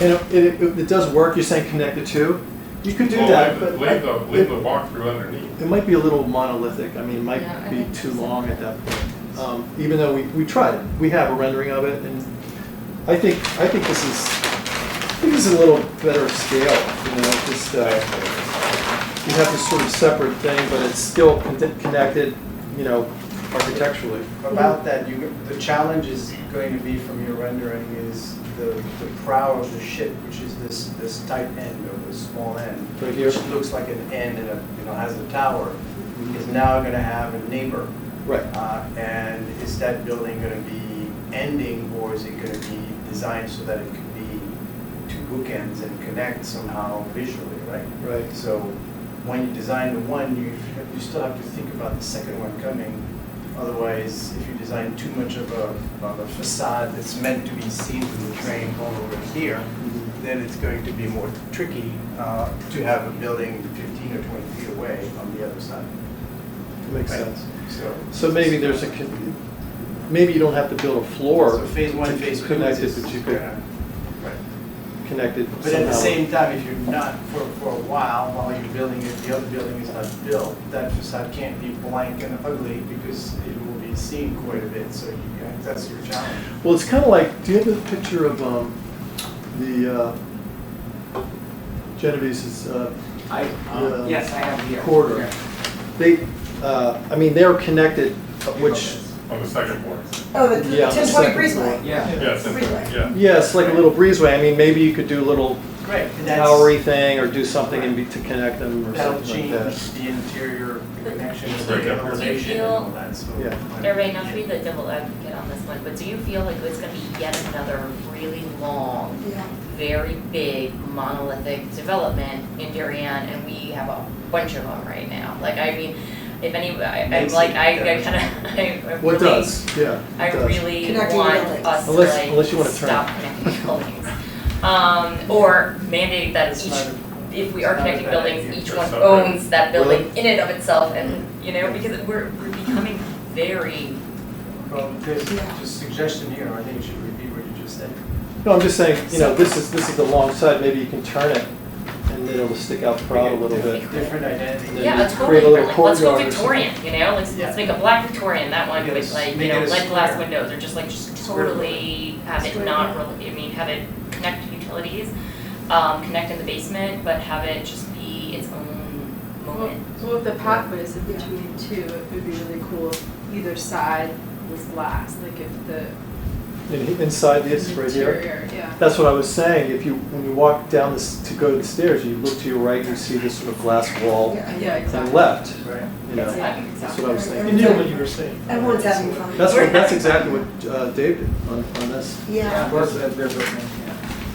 and it does work, you're saying connect the two. You could do Well, that, but leave the walkthrough underneath. it might be a little monolithic, I mean, it might Yeah, I be think too so. long at that point. Even though we tried it, we have a rendering of it, and I think this is a little better scale, you know, just, you have this sort of separate thing, but it's still connected, you know, architecturally. About that, the challenge is going to be from your rendering is the prow of the ship, which is this tight end or this small end, Right here? which looks like an end and has a tower, is now going to have a neighbor. Right. And is that building going to be ending, or is it going to be designed so that it could be two bookends and connect somehow visually, right? Right. So when you design the one, you still have to think about the second one coming. Otherwise, if you design too much of a facade that's meant to be seen from the train all over here, then it's going to be more tricky to have a building 15 or 20 feet away on the other side. Makes Right. sense. So So maybe there's maybe you don't have to build a floor. So phase one, phase two Connected, is- but you could Right. connect it But at the somehow. same time, if you're not, for a while you're building it, the other building is not built, that facade can't be blank and ugly because it will be seen quite a bit, so that's your challenge. Well, it's kind of like, do you have a picture of the Genovese's Yes, I have here. corridor? They, I mean, they're connected, which, On the second floor. Oh, the Yeah, the 1020 second breezeway. Yeah. Yes, Freeway. yeah. yeah, it's like a little breezeway. I mean, maybe you could do a little Right. And that's- towery thing or do something to connect them or That'll something like change that. the interior, the connections, Right. the elevation and all that, so. Yeah. Everybody, not to be the devil advocate on this one, but do you feel like it's gonna be yet another really long, Yeah. very big monolithic development in Darien, and we have a bunch of them right now? Like, I mean, if any, I'm Makes like, it I better. kinda, I Well, it really, does, yeah. I it does. really Connecting want buildings. us to Unless you wanna like turn stop connecting buildings. Or mandate that It's each, not if we it's are not a connecting bad buildings, idea. each Or one something. owns that building in and of itself, and, you know, because we're becoming very, Well, there's Yeah. just suggestion here, I think you should repeat what you just said. No, I'm just saying, you know, this is the long side, maybe you can turn it and then it'll stick out proud a little bit. Different identity. And then yeah, you a totally create a little different, let's go courtyard or something. Victorian, you know, let's make a black Victorian, that one Make it with a- like, you make know, it a lead glass square. windows, or just like, just Square. totally have it Square, not yeah. really, I mean, have it connect to utilities, connect in the basement, but have it just be its own moment. So with the pathways in between too, it would be really cool if either side was glass, like if the Inside this right here. interior, yeah. That's what I was saying, when you walk down this, to go to the stairs, you look to your right, you see this sort of glass wall Yeah. Yeah, to the exactly. left, Right. you know, Exactly. that's what I was You thinking. knew what you were saying. Everyone's having fun. That's exactly what Dave did on this. Yeah, Of course, there's a, yeah.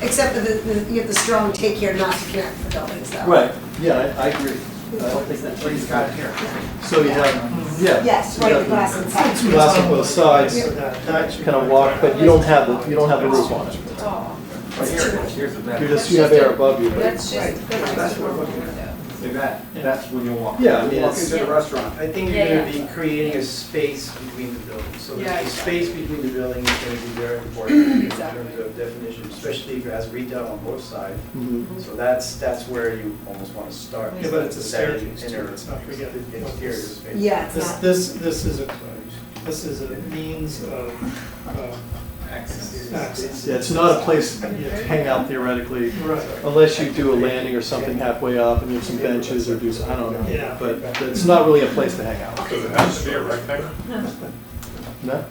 except that you have the strong take care not to connect the buildings though. Right, yeah, I agree. I don't think that's. What he's got here. So you have, yeah. Yes, you right, got the glass inside. Glass on both sides, Yeah. kind of walk, but you don't have the roof on it. Oh, But here's the better. You have air above you, but. that's Right. just, That's that's what we're looking window. See that, that's when you walk. Yeah, I mean, You walk it's- into the restaurant. I think Yeah, you're yeah. gonna be creating a space between the buildings, so Yeah, the exactly. space between the buildings is gonna be very important in Exactly. terms of definition, especially if it has retail on both sides. Mhm. So that's where you almost wanna start. Yeah, but it's a That staircase too, inner- let's not forget. the Exterior space. Yeah, it's not. This is a means of access. Yeah, it's not a place to hang out theoretically, Right. unless you do a landing or something halfway up and you have some benches or do, I don't know. Yeah. But it's not really a place to hang out. Does it have to be a rectangle? No?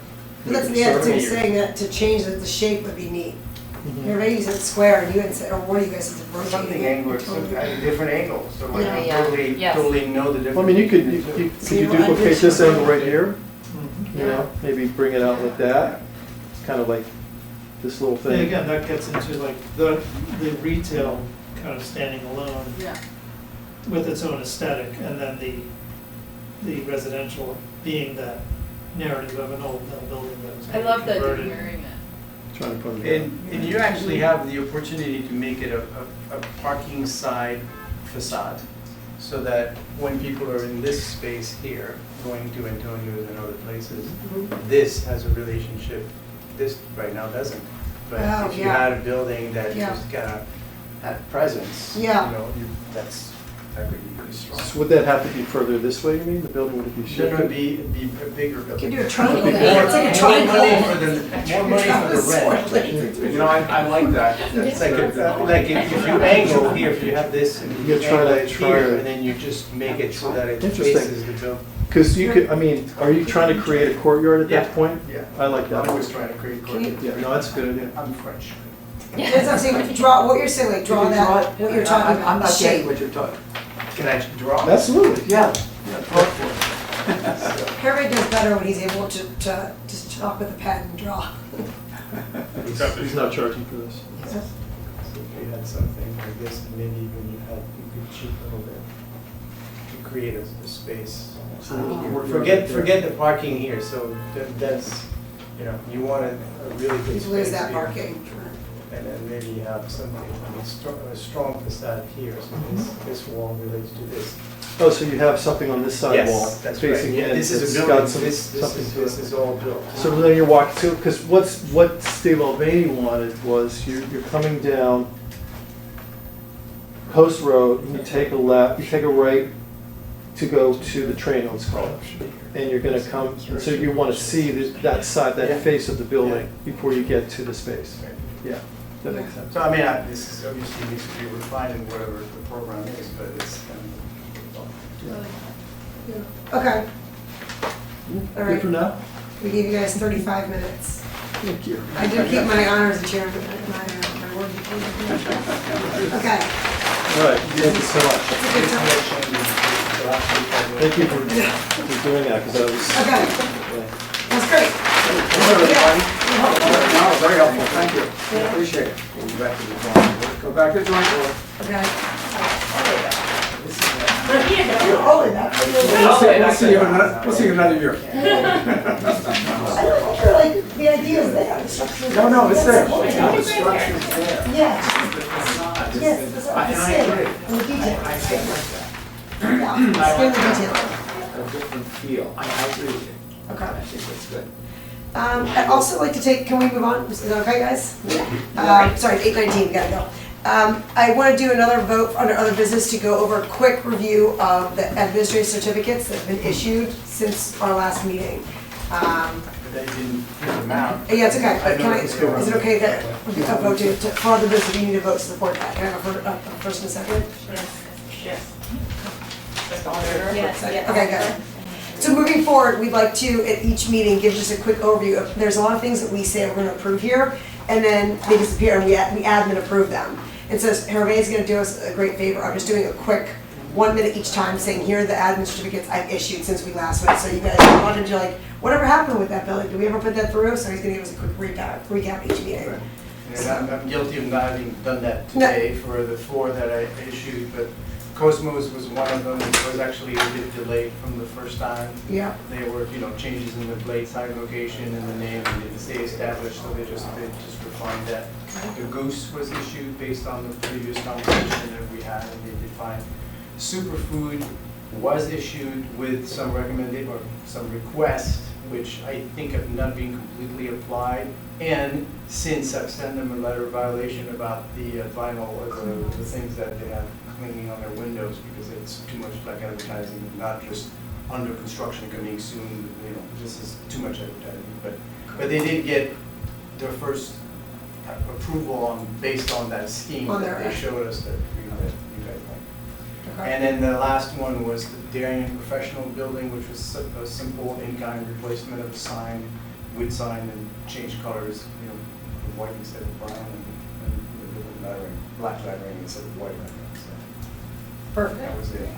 But that's the other thing, saying that to change the shape would be neat. Mhm. Everybody said square, and you had said, or one of you guys said rotating. Something it. angle, at a different angle, so like Yeah. you Yeah. totally, Yes. totally know the difference. Well, I mean, you could So you duplicate this understand- angle right here, Mhm. you know, maybe bring it out like that. It's kind of like, this little And thing. again, that gets into like the retail kind of standing alone Yeah. with its own aesthetic, and then the residential being that narrative of an old building that was I love that you're converted. wearing it. Trying to put it together. And you actually have the opportunity to make it a parking side facade, so that when people are in this space here, going to Antonio's and other places, this has a relationship, this right now doesn't. But Oh, if you yeah. had a building that Yeah. just kind of had presence, you Yeah. know, that could be pretty strong. So would that have to be further this way, you mean? The building would be Should shifted? be a bigger building. Can do a triangle More- there. It's like a triangle. More money for the rent. You know, I like that. It's like, like if you angle here, if you have this, and You you try angle to it try here, to- and then you just make it so that it Interesting. faces the building. Because you could, I mean, are you trying to create a courtyard at that Yeah. point? Yeah. I like that. I'm always trying to create Can you- coordinates. Yeah, no, that's a good idea. I'm French. That's what I'm saying, draw, what you're saying, like, draw Can you draw that, it? what you're talking about, I'm the not getting shape. what you're talking. Can I draw? Absolutely. Yeah, talk for it. Harry does better when he's able to just talk with a pen and draw. He's not charging for this. So if you had something like this, and maybe even you could cheat a little bit to create a space. Forget the parking here, so that's, you know, you want a really good space You lose that here. parking. And then maybe you have something, a strong facade here, so this wall relates to this. Oh, so you have something on this side wall Yes, that's right. facing Yeah, in. this is that's a got building, some- something to this it. is all built. So then you're walking to, because what Steve Albany wanted was you're coming down Post Road, and you take a left, you take a right to go to the train, it's called. And you're gonna come, so you want to see that side, Yeah. that face of the building before you get to the space. Yeah, that makes sense. So I mean, this is obviously needs to be refined in whatever the program is, but it's, Okay, all right, Good for now? we gave you guys 35 minutes. Thank you. I do keep my honor as a chairman, my word. Okay, All right, thank you so much. it's a good time. Thank you for doing that, because that was. Okay, that's great. No, very helpful, thank you. Appreciate it. We'll go back to the drawing board. Go back to the drawing board. Okay. You're holding that. We'll see you another year. I don't think you're like, the idea is there, the structure. No, it's there. That's The it. structure's there. Yeah, yes, that's what I'm saying, and the detail. Yeah, skin the detail. A different feel. I agree with you. Okay. I think that's good. I'd also like to take, can we move on? Is that okay, guys? Sorry, it's 8:19, we gotta go. I want to do another vote under other business to go over a quick review of the administrative certificates that have been issued since our last meeting. But I didn't print them out. Yeah, it's okay, I but can know I, it's good. is it okay that we can vote for other business, we need to vote to support that? Can I have a first and a second? Yes. Okay, good. So moving forward, we'd like to, at each meeting, give just a quick overview of, there's a lot of things that we say we're gonna approve here, and then they disappear and we admin approve them. And so Hervé is gonna do us a great favor, I'm just doing a quick 1 minute each time saying, here are the admin certificates I've issued since we last met, so you guys wanted to like, whatever happened with that building, did we ever put that through? So he's gonna give us a quick recap each meeting. And I'm guilty of not having done that today for the 4 that I issued, but Cosmos was one of them. It was actually a bit delayed from the first time. Yeah. There were, changes in the blade side location and the name, and didn't stay established, so they just refined that. The Goose was issued based on the previous conversation that we had, and they did fine. Superfood was issued with some recommended, or some request, which I think have not been completely applied. And since I've sent them a letter of violation about the vinyl, or the things that they have clinging on their windows, because it's too much like advertising, not just under construction coming soon, this is too much advertising. But they did get their first approval based on that scheme that they showed us that you guys like. Okay. And then the last one was the Darien Professional Building, which was a simple in-kind replacement of a sign, wood sign, and change colors, from white instead of brown, and the different lettering, black lettering instead of white lettering. So Perfect. that was it.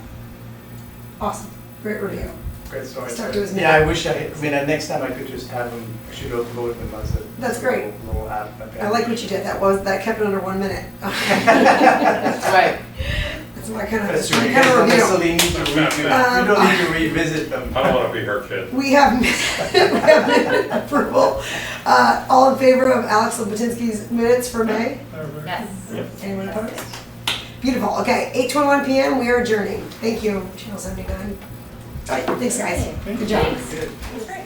Awesome, great review. Great story. Stuck to his Yeah, I name. wish next time I could just have him actually go with them as a. That's great. Little app. I like what you did, that kept it under 1 minute. Right. That's my kind of, That's my true, you kind guys of don't review. necessarily need to, you don't need to revisit them. I don't wanna be her kid. We have, we have minute approval. All in favor of Alex Lopatinsky's minutes for May? Yes. Anyone opposed? Beautiful, okay, 8:21 PM, we are adjourning. Thank you, Channel 79. All right, thanks guys, good job. Thanks. Good. That's great.